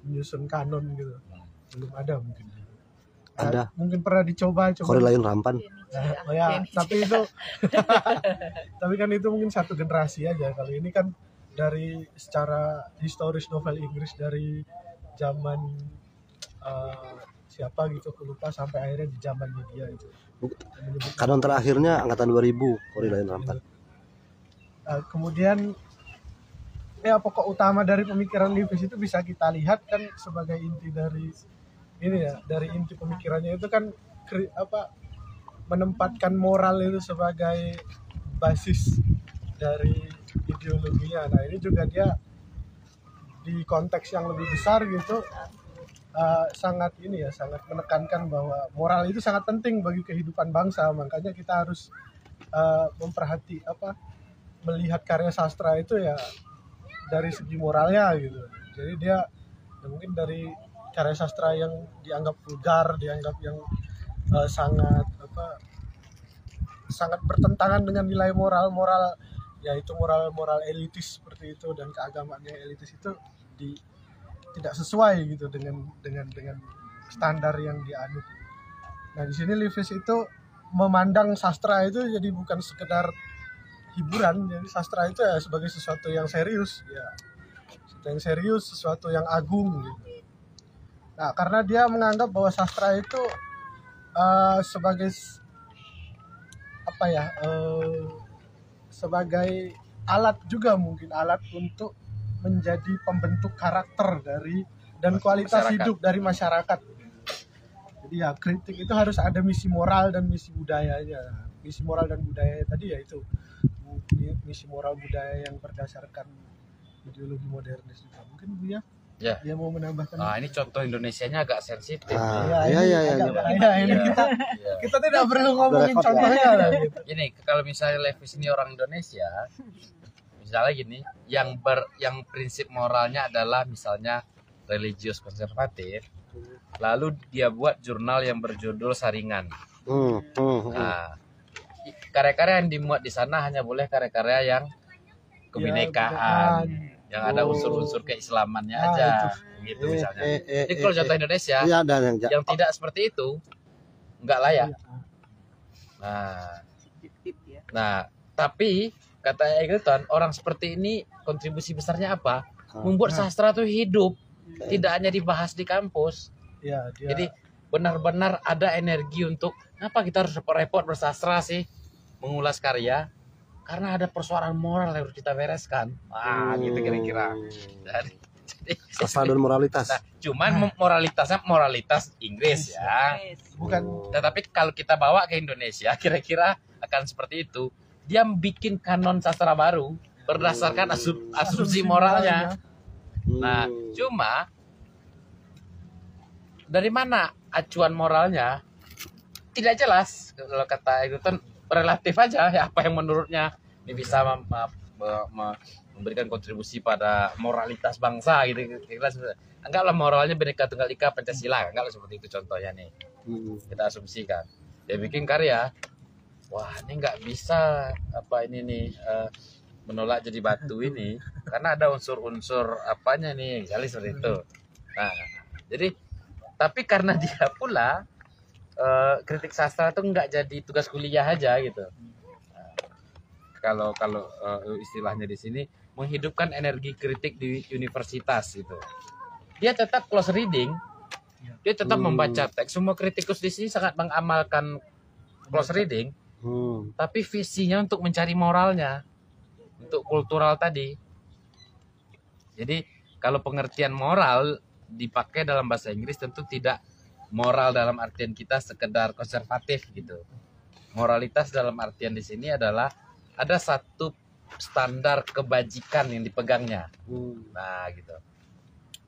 menyusun kanon gitu? Belum ada mungkin. Ada. Mungkin pernah dicoba. Korelain Rampan. Oh ya, tapi itu tapi kan itu mungkin satu generasi aja. Kalau ini kan dari secara historis novel Inggris dari zaman siapa gitu, aku lupa, sampai akhirnya di zamannya dia itu. Kanon terakhirnya angkatan 2000 kalau di lain rapat. Kemudian ya pokok utama dari pemikiran Lewis itu bisa kita lihat kan sebagai inti dari ini ya, dari inti pemikirannya itu kan menempatkan moral itu sebagai basis dari ideologinya. Nah ini juga dia di konteks yang lebih besar gitu sangat menekankan bahwa moral itu sangat penting bagi kehidupan bangsa. Makanya kita harus melihat karya sastra itu ya dari segi moralnya gitu. Jadi dia ya mungkin dari karya sastra yang dianggap vulgar, dianggap yang sangat bertentangan dengan nilai moral yaitu moral elitis seperti itu, dan keagamaan yang elitis itu tidak sesuai gitu dengan standar yang dianut. Nah di sini Lewis itu memandang sastra itu jadi bukan sekedar hiburan, jadi sastra itu ya sebagai sesuatu yang serius ya, sesuatu yang agung gitu. Nah karena dia menganggap bahwa sastra itu sebagai sebagai alat juga, mungkin alat untuk menjadi pembentuk karakter dan kualitas masyarakat. hidup dari masyarakat. Jadi ya kritik itu harus ada misi moral dan misi budayanya. Misi moral dan budaya tadi ya itu misi moral budaya yang berdasarkan ideologi modernis juga. Mungkin Bu ya dia mau menambahkan. Ini contoh Indonesianya agak sensitif. Iya. Kita tidak perlu ngomongin contohnya lah gitu. Gini, kalau misalnya Lewis ini orang Indonesia, misalnya gini, yang prinsip moralnya adalah misalnya religius konservatif, lalu dia buat jurnal yang berjudul Saringan. Nah, karya-karya yang dimuat di sana hanya boleh karya-karya yang kebinekaan, yang ada unsur-unsur keislamannya aja, gitu misalnya. Jadi kalau contoh Indonesia, yang tidak seperti itu nggak layak. Nah, tapi kata Eggleton, orang seperti ini kontribusi besarnya apa? Membuat sastra itu hidup, tidak hanya dibahas di kampus. Jadi benar-benar ada energi untuk kenapa kita harus repot-repot bersastra sih, mengulas karya, karena ada persoalan moral yang harus kita bereskan. Gitu kira-kira. Sastra dan moralitas. Nah, cuman moralitas Inggris ya. Bukan. Tetapi kalau kita bawa ke Indonesia, kira-kira akan seperti itu. Dia bikin kanon sastra baru berdasarkan asumsi moralnya. Nah, cuma dari mana acuan moralnya? Tidak jelas. Kalau kata Eggleton, relatif aja ya, apa yang menurutnya ini bisa memberikan kontribusi pada moralitas bangsa gitu. Anggaplah moralnya Bhinneka Tunggal Ika Pancasila, anggaplah seperti itu contohnya nih. Kita asumsikan dia bikin karya, wah ini nggak bisa menolak jadi batu ini karena ada unsur-unsur apanya nih, kali seperti itu. Nah, jadi tapi karena dia pula kritik sastra itu nggak jadi tugas kuliah aja gitu. Kalau istilahnya di sini menghidupkan energi kritik di universitas gitu. Dia tetap close reading, dia tetap membaca teks. Semua kritikus di sini sangat mengamalkan close reading, tapi visinya untuk mencari moralnya, untuk kultural tadi. Jadi kalau pengertian moral dipakai dalam bahasa Inggris tentu tidak moral dalam artian kita sekedar konservatif gitu. Moralitas dalam artian di sini adalah ada satu standar kebajikan yang dipegangnya. Nah, gitu.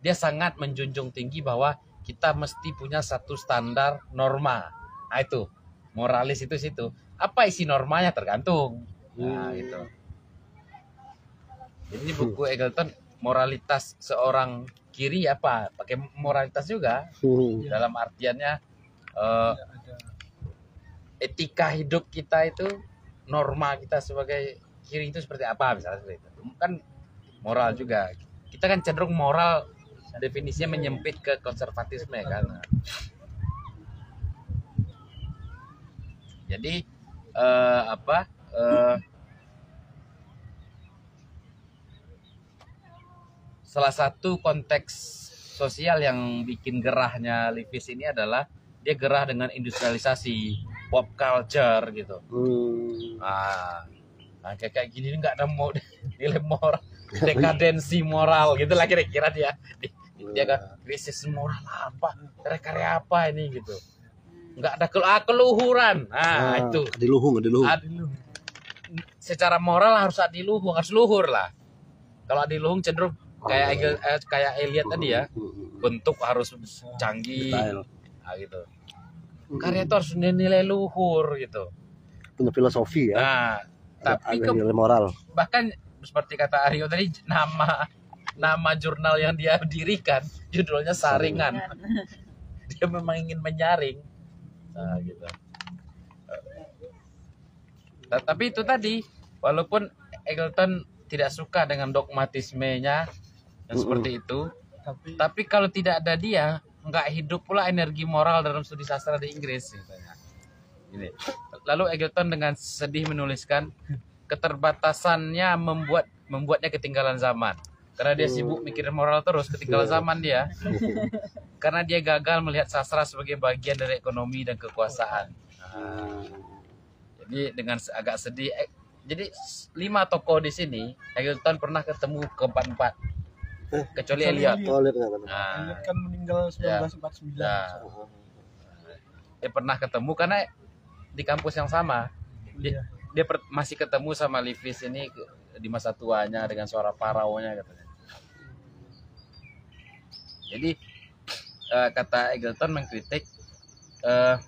Dia sangat menjunjung tinggi bahwa kita mesti punya satu standar norma. Nah, itu moralis itu situ. Apa isi normanya tergantung. Nah, gitu. Ini buku Eggleton, moralitas seorang kiri apa? Pakai moralitas juga. Dalam artiannya etika hidup kita itu, norma kita sebagai kiri itu seperti apa misalnya seperti itu. Kan moral juga. Kita kan cenderung moral definisinya menyempit ke konservatisme kan. Jadi salah satu konteks sosial yang bikin gerahnya Livis ini adalah dia gerah dengan industrialisasi, pop culture gitu. Nah, kayak gini nggak ada nilai moral, dekadensi moral gitu lah kira-kira dia. Dia kan krisis moral apa, karya apa ini gitu. Nggak ada keluhuran. Itu. Adiluhung. Secara moral harus adiluhung, harus luhur lah. Kalau adiluhung cenderung kayak Elliot tadi ya, bentuk harus canggih, gitu. Karya itu harus nilai luhur gitu. Punya filosofi ya. Nah, tapi ada nilai moral. bahkan seperti kata Aryo tadi, nama jurnal yang dia dirikan judulnya Saringan. Dia memang ingin menyaring. Nah, gitu. Tapi itu tadi, walaupun Eggleton tidak suka dengan dogmatismenya yang seperti itu, tapi kalau tidak ada dia, nggak hidup pula energi moral dalam studi sastra di Inggris. Gini. Lalu Eggleton dengan sedih menuliskan, keterbatasannya membuatnya ketinggalan zaman. Karena dia sibuk mikirin moral terus, ketinggalan zaman dia. Karena dia gagal melihat sastra sebagai bagian dari ekonomi dan kekuasaan. Jadi dengan agak sedih. Jadi 5 tokoh di sini, Eggleton pernah ketemu keempat-empat. Kecuali Elliot. Elliot kan meninggal 1949. Dia pernah ketemu karena di kampus yang sama. Dia masih ketemu sama Livis ini di masa tuanya dengan suara paraunya katanya. Jadi kata Eggleton mengkritik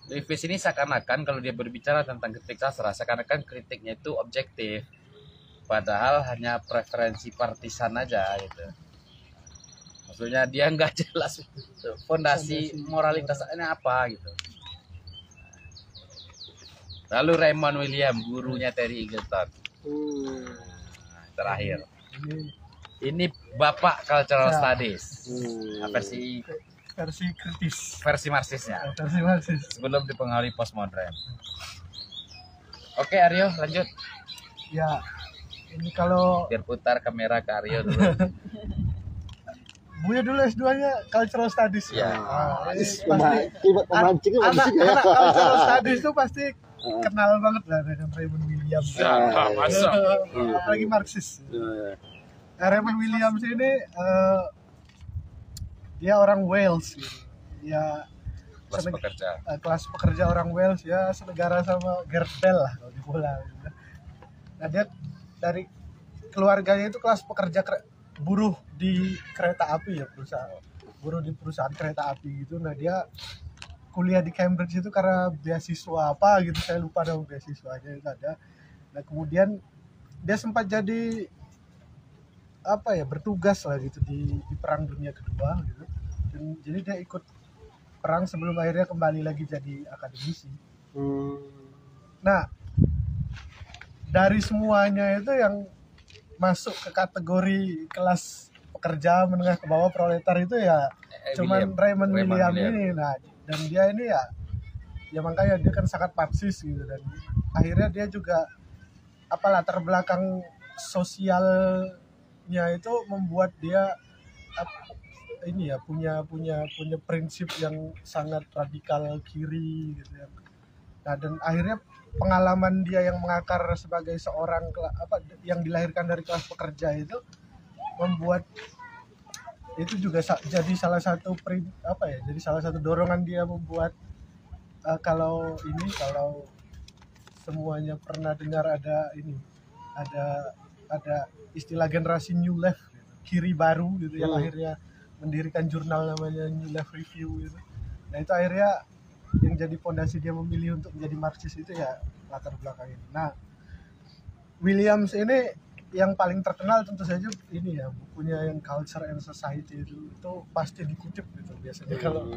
Livis ini seakan-akan kalau dia berbicara tentang kritik sastra, seakan-akan kritiknya itu objektif, padahal hanya preferensi partisan aja gitu. Maksudnya dia nggak jelas fondasi moralitasnya apa gitu. Lalu Raymond William, gurunya Terry Eggleton. Terakhir. Ini Bapak Cultural Studies. Versi kritis. Versi Marxisnya. Versi Marxis. Sebelum dipengaruhi postmodern. Oke Aryo, lanjut. Ya, ini kalau Biar putar kamera ke Aryo dulu. Buya dulu S2-nya Cultural Studies. Ya. Pemancingnya bagus juga ya. Anak Cultural Studies itu pasti kenal banget lah dengan Raymond Williams. Masa? Apalagi Marxis. Raymond Williams ini dia orang Wales gitu. Dia Kelas pekerja. Kelas pekerja orang Wales ya, senegara sama Gareth Bale lah kalau di bola gitu. Nah, dia dari keluarganya itu kelas pekerja buruh di kereta api ya, buruh di perusahaan kereta api gitu. Nah, dia kuliah di Cambridge itu karena beasiswa apa gitu, saya lupa nama beasiswanya itu ada. Nah, kemudian dia sempat jadi bertugas lah gitu di Perang Dunia Kedua gitu. Dan jadi dia ikut perang sebelum akhirnya kembali lagi jadi akademisi. Nah, dari semuanya itu yang masuk ke kategori kelas pekerja menengah ke bawah proletar itu ya cuman Raymond William ini. Nah, dan dia ini ya makanya dia kan sangat Marxis gitu, dan akhirnya dia juga latar belakang sosialnya itu membuat dia punya prinsip yang sangat radikal kiri gitu ya. Nah, dan akhirnya pengalaman dia yang mengakar sebagai seorang yang dilahirkan dari kelas pekerja itu membuat itu juga jadi salah satu dorongan dia membuat kalau semuanya pernah dengar ada istilah generasi New Left gitu, kiri baru gitu, yang akhirnya mendirikan jurnal namanya New Left Review gitu. Nah, itu akhirnya yang jadi fondasi dia memilih untuk menjadi Marxis itu ya latar belakang ini. Nah, Williams ini yang paling terkenal tentu saja ini ya, bukunya yang Culture and Society itu pasti dikutip gitu biasanya kalau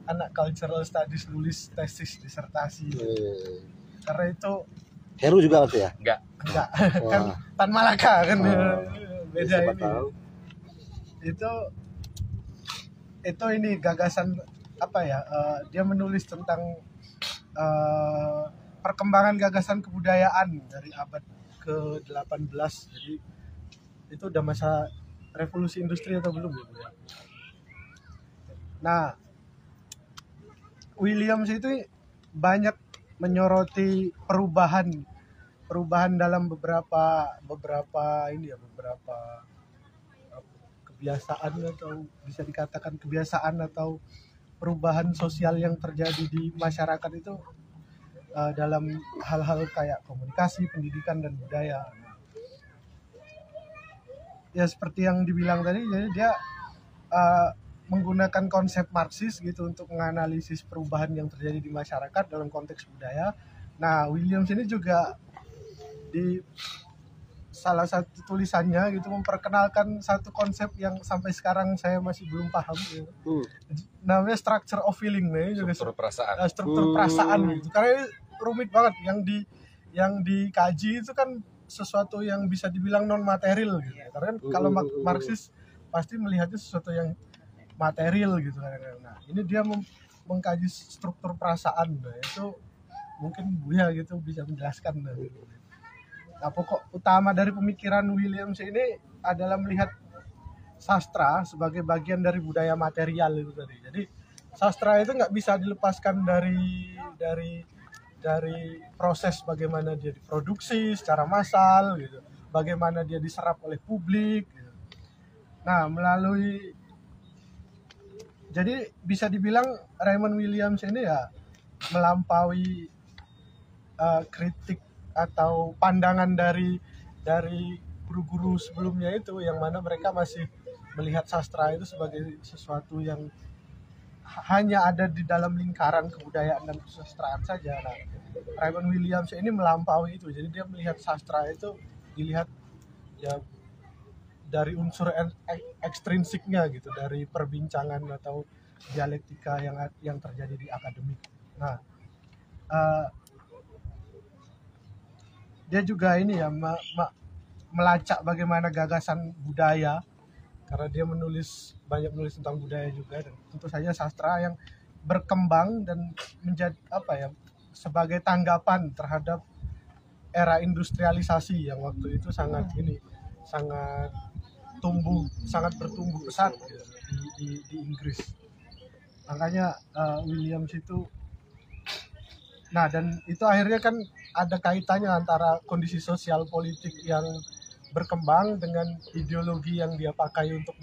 anak Cultural Studies nulis tesis disertasi karena itu Heru juga waktu ya? Enggak. Kan Tan Malaka kan beda ini tahu. itu ini gagasan dia menulis tentang perkembangan gagasan kebudayaan dari abad ke-18. Jadi itu udah masa revolusi industri atau belum ya? Nah, Williams itu banyak menyoroti perubahan dalam beberapa kebiasaan, atau bisa dikatakan kebiasaan atau perubahan sosial yang terjadi di masyarakat itu dalam hal-hal kayak komunikasi, pendidikan, dan budaya. Ya seperti yang dibilang tadi, jadi dia menggunakan konsep Marxis gitu untuk menganalisis perubahan yang terjadi di masyarakat dalam konteks budaya. Nah, Williams ini juga di salah satu tulisannya gitu memperkenalkan satu konsep yang sampai sekarang saya masih belum paham gitu. Namanya structure of feeling nih, juga struktur perasaan. struktur perasaan gitu. Karena ini rumit banget, yang dikaji itu kan sesuatu yang bisa dibilang non material gitu. Karena kan kalau Marxis pasti melihatnya sesuatu yang material gitu kan. Nah, ini dia mengkaji struktur perasaan. Nah, itu mungkin Buya gitu bisa menjelaskan. Nah, pokok utama dari pemikiran Williams ini adalah melihat sastra sebagai bagian dari budaya material itu tadi. Jadi sastra itu nggak bisa dilepaskan dari proses bagaimana dia diproduksi secara massal gitu, bagaimana dia diserap oleh publik gitu. Nah, jadi bisa dibilang Raymond Williams ini ya melampaui kritik atau pandangan dari guru-guru sebelumnya itu, yang mana mereka masih melihat sastra itu sebagai sesuatu yang hanya ada di dalam lingkaran kebudayaan dan kesusastraan saja. Nah, Raymond Williams ini melampaui itu, jadi dia melihat sastra itu dilihat ya dari unsur ekstrinsiknya gitu, dari perbincangan atau dialektika yang terjadi di akademik. Nah, dia juga ini ya melacak bagaimana gagasan budaya, karena dia banyak menulis tentang budaya juga, dan tentu saja sastra yang berkembang dan menjadi sebagai tanggapan terhadap era industrialisasi yang waktu itu sangat bertumbuh pesat di Inggris. Makanya Williams itu, nah, dan itu akhirnya kan ada kaitannya antara kondisi sosial politik yang berkembang dengan ideologi yang dia pakai untuk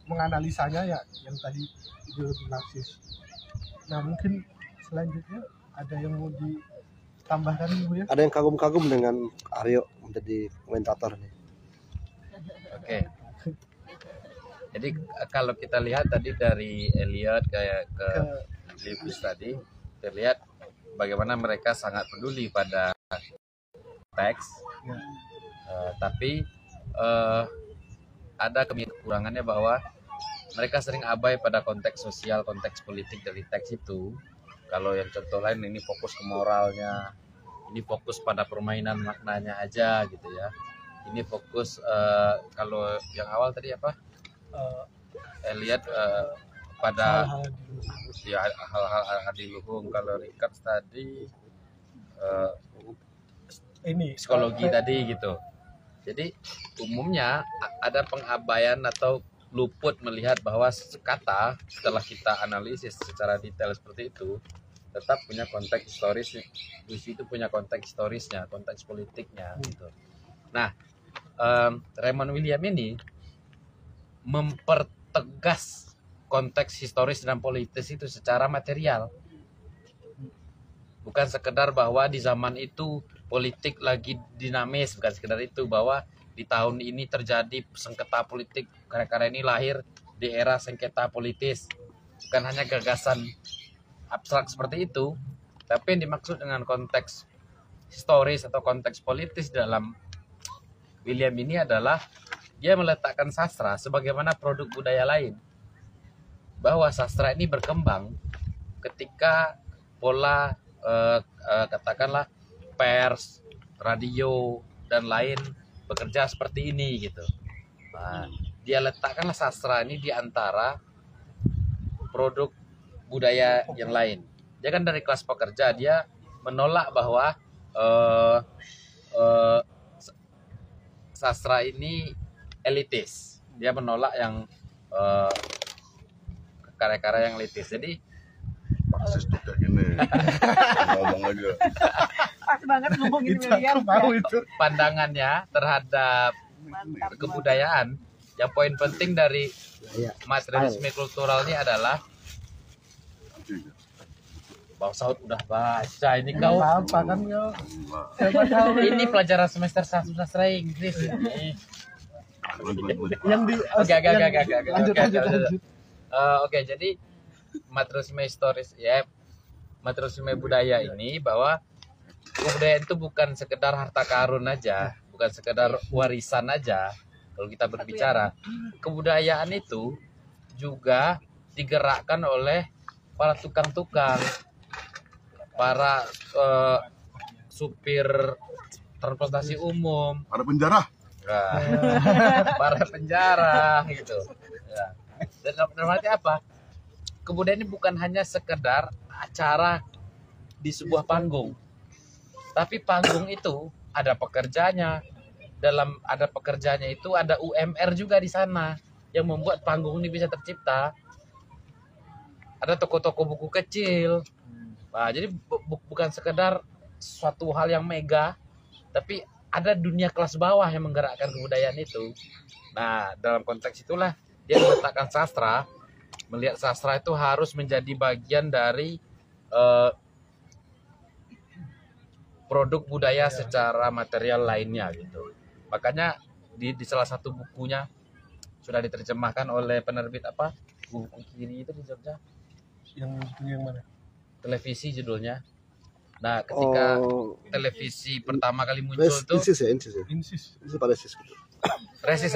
menganalisanya, ya yang tadi ideologi Marxis. Nah, mungkin selanjutnya ada yang mau ditambahkan, Bu ya? Ada yang kagum-kagum dengan Aryo menjadi komentator nih. Oke. Jadi kalau kita lihat tadi dari Eliot kayak ke Lewis tadi, terlihat bagaimana mereka sangat peduli pada teks, tapi ada kekurangannya bahwa mereka sering abai pada konteks sosial, konteks politik dari teks itu. Kalau yang contoh lain ini fokus ke moralnya, ini fokus pada permainan maknanya aja gitu ya. Ini fokus kalau yang awal tadi apa? Eliot pada hal-hal adiluhung. Kalau Rickard tadi ini psikologi tadi gitu. Jadi umumnya ada pengabaian atau luput melihat bahwa kata setelah kita analisis secara detail seperti itu tetap punya konteks historis, puisi itu punya konteks historisnya, konteks politiknya gitu. Nah, Raymond William ini mempertegas konteks historis dan politis itu secara material. Bukan sekedar bahwa di zaman itu politik lagi dinamis, bukan sekedar itu, bahwa di tahun ini terjadi sengketa politik, karya-karya ini lahir di era sengketa politis. Bukan hanya gagasan abstrak seperti itu, tapi yang dimaksud dengan konteks historis atau konteks politis dalam William ini adalah dia meletakkan sastra sebagaimana produk budaya lain. Bahwa sastra ini berkembang ketika pola katakanlah pers, radio, dan lain bekerja seperti ini gitu. Nah, dia letakkanlah sastra ini di antara produk budaya yang lain. Dia kan dari kelas pekerja, dia menolak bahwa sastra ini elitis. Dia menolak yang karya-karya yang elitis. Jadi Marxis tuh kayak gini. Ngomong aja. Pas banget ngomongin Itu William. aku mau itu. pandangannya terhadap Mantap. kebudayaan, yang poin penting dari Iya. materialisme kultural ini adalah Bang Saud udah baca ini kau. Apa kan kau? Siapa tahu Ini pelajaran semester 1 sastra Inggris ini. yang di Agak. lanjut. Oke, jadi materialisme historis ya, materialisme budaya ini bahwa kebudayaan itu bukan sekedar harta karun aja, bukan sekedar warisan aja. Kalau kita berbicara, kebudayaan itu juga digerakkan oleh para tukang-tukang, para supir transportasi umum, Ada penjara. nah, para penjara gitu. Ya. Dan dalam arti apa? Kebudayaan ini bukan hanya sekedar acara di sebuah panggung, tapi panggung itu ada pekerjanya. Dalam ada pekerjanya itu ada UMR juga di sana yang membuat panggung ini bisa tercipta. Ada toko-toko buku kecil. Nah, jadi bukan sekedar suatu hal yang mega, tapi ada dunia kelas bawah yang menggerakkan kebudayaan itu. Nah, dalam konteks itulah dia meletakkan sastra, melihat sastra itu harus menjadi bagian dari produk budaya secara material lainnya gitu. Makanya di salah satu bukunya sudah diterjemahkan oleh penerbit apa? Buku kiri itu di Jogja. Yang mana? Televisi judulnya. Nah, ketika Oh, televisi pertama kali muncul tuh Insis ya. Insis. Itu pada sis gitu. Resis.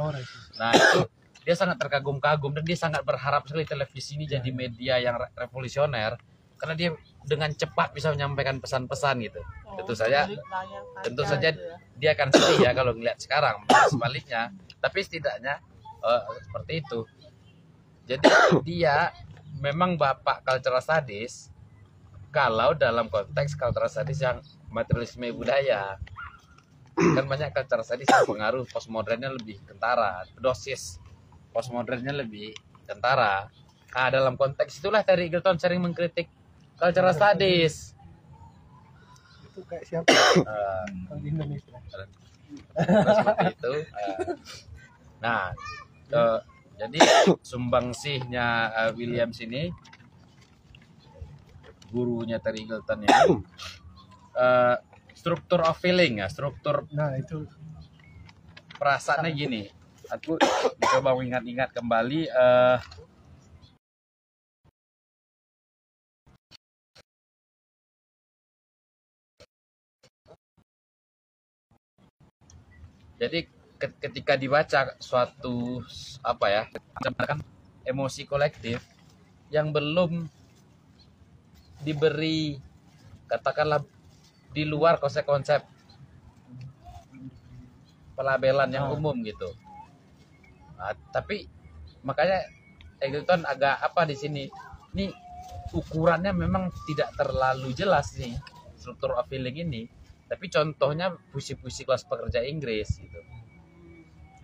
Oh, resis. Nah, itu dia sangat terkagum-kagum dan dia sangat berharap sekali televisi ini jadi media yang revolusioner karena dia dengan cepat bisa menyampaikan pesan-pesan gitu. Tentu saja dia akan sedih ya kalau ngeliat sekarang, sebaliknya. Tapi setidaknya seperti itu. Jadi dia memang bapak cultural studies kalau dalam konteks cultural studies yang materialisme budaya. Kan banyak cultural studies yang pengaruh postmodernnya lebih kentara, dosis postmodernnya lebih kentara. Nah, dalam konteks itulah Terry Eagleton sering mengkritik cultural studies. Itu kayak siapa? Kalau di Indonesia. Seperti itu. Nah, jadi sumbangsihnya Williams ini, gurunya Terry Eagleton ini, struktur of feeling ya, struktur Nah, itu perasaannya gini. Aku coba mengingat-ingat kembali. Jadi ketika dibaca suatu apa ya, kan emosi kolektif yang belum diberi katakanlah di luar konsep-konsep pelabelan yang umum gitu. Nah, tapi makanya Eagleton agak apa di sini. Ini ukurannya memang tidak terlalu jelas nih struktur of feeling ini. Tapi contohnya puisi-puisi kelas pekerja Inggris gitu.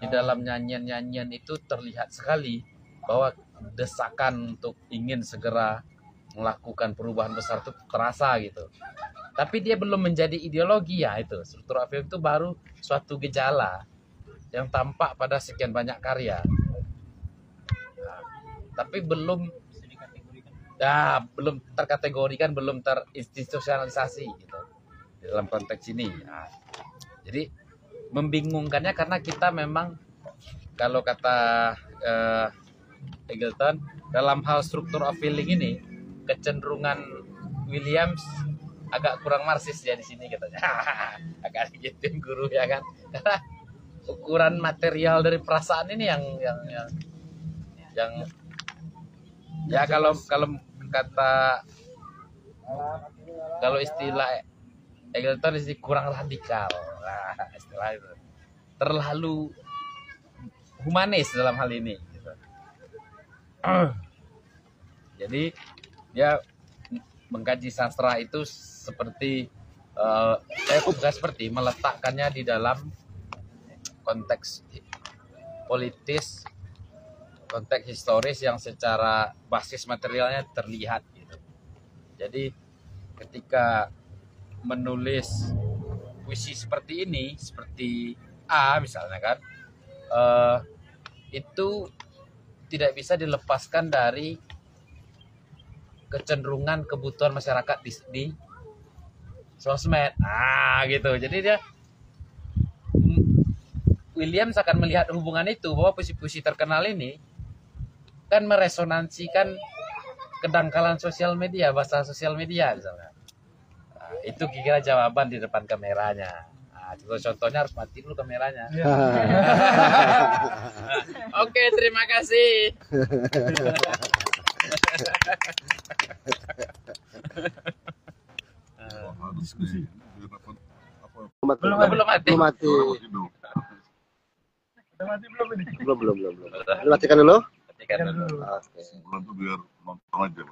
Di dalam nyanyian-nyanyian itu terlihat sekali bahwa desakan untuk ingin segera melakukan perubahan besar itu terasa gitu. Tapi dia belum menjadi ideologi ya itu. Struktur of feeling itu baru suatu gejala yang tampak pada sekian banyak karya. Nah, tapi belum terkategorikan, belum terinstitusionalisasi gitu dalam konteks ini. Nah, jadi membingungkannya karena kita memang kalau kata Eagleton dalam hal struktur of feeling ini kecenderungan Williams agak kurang marxis ya di sini katanya. Agak gituin guru ya kan. Karena ukuran material dari perasaan ini yang ya kalau kata kalau istilah Eagleton ini kurang radikal. Nah, istilah itu terlalu humanis dalam hal ini gitu. Jadi dia mengkaji sastra itu seperti bukan seperti meletakkannya di dalam konteks politis konteks historis yang secara basis materialnya terlihat gitu. Jadi ketika menulis puisi seperti ini, seperti A misalnya kan, itu tidak bisa dilepaskan dari kecenderungan kebutuhan masyarakat di sosmed. Gitu. Jadi dia Williams akan melihat hubungan itu, bahwa puisi-puisi terkenal ini kan meresonansikan kedangkalan sosial media, bahasa sosial media misalnya. Itu kira jawaban di depan kameranya. Contohnya harus mati dulu kameranya. Oke, terima kasih. Diskusi. Belum mati. Belum mati. Hidup. Udah mati belum ini? Belum. Dimatikan dulu. Ketika dulu. Oke. Sebulan tuh biar nonton aja.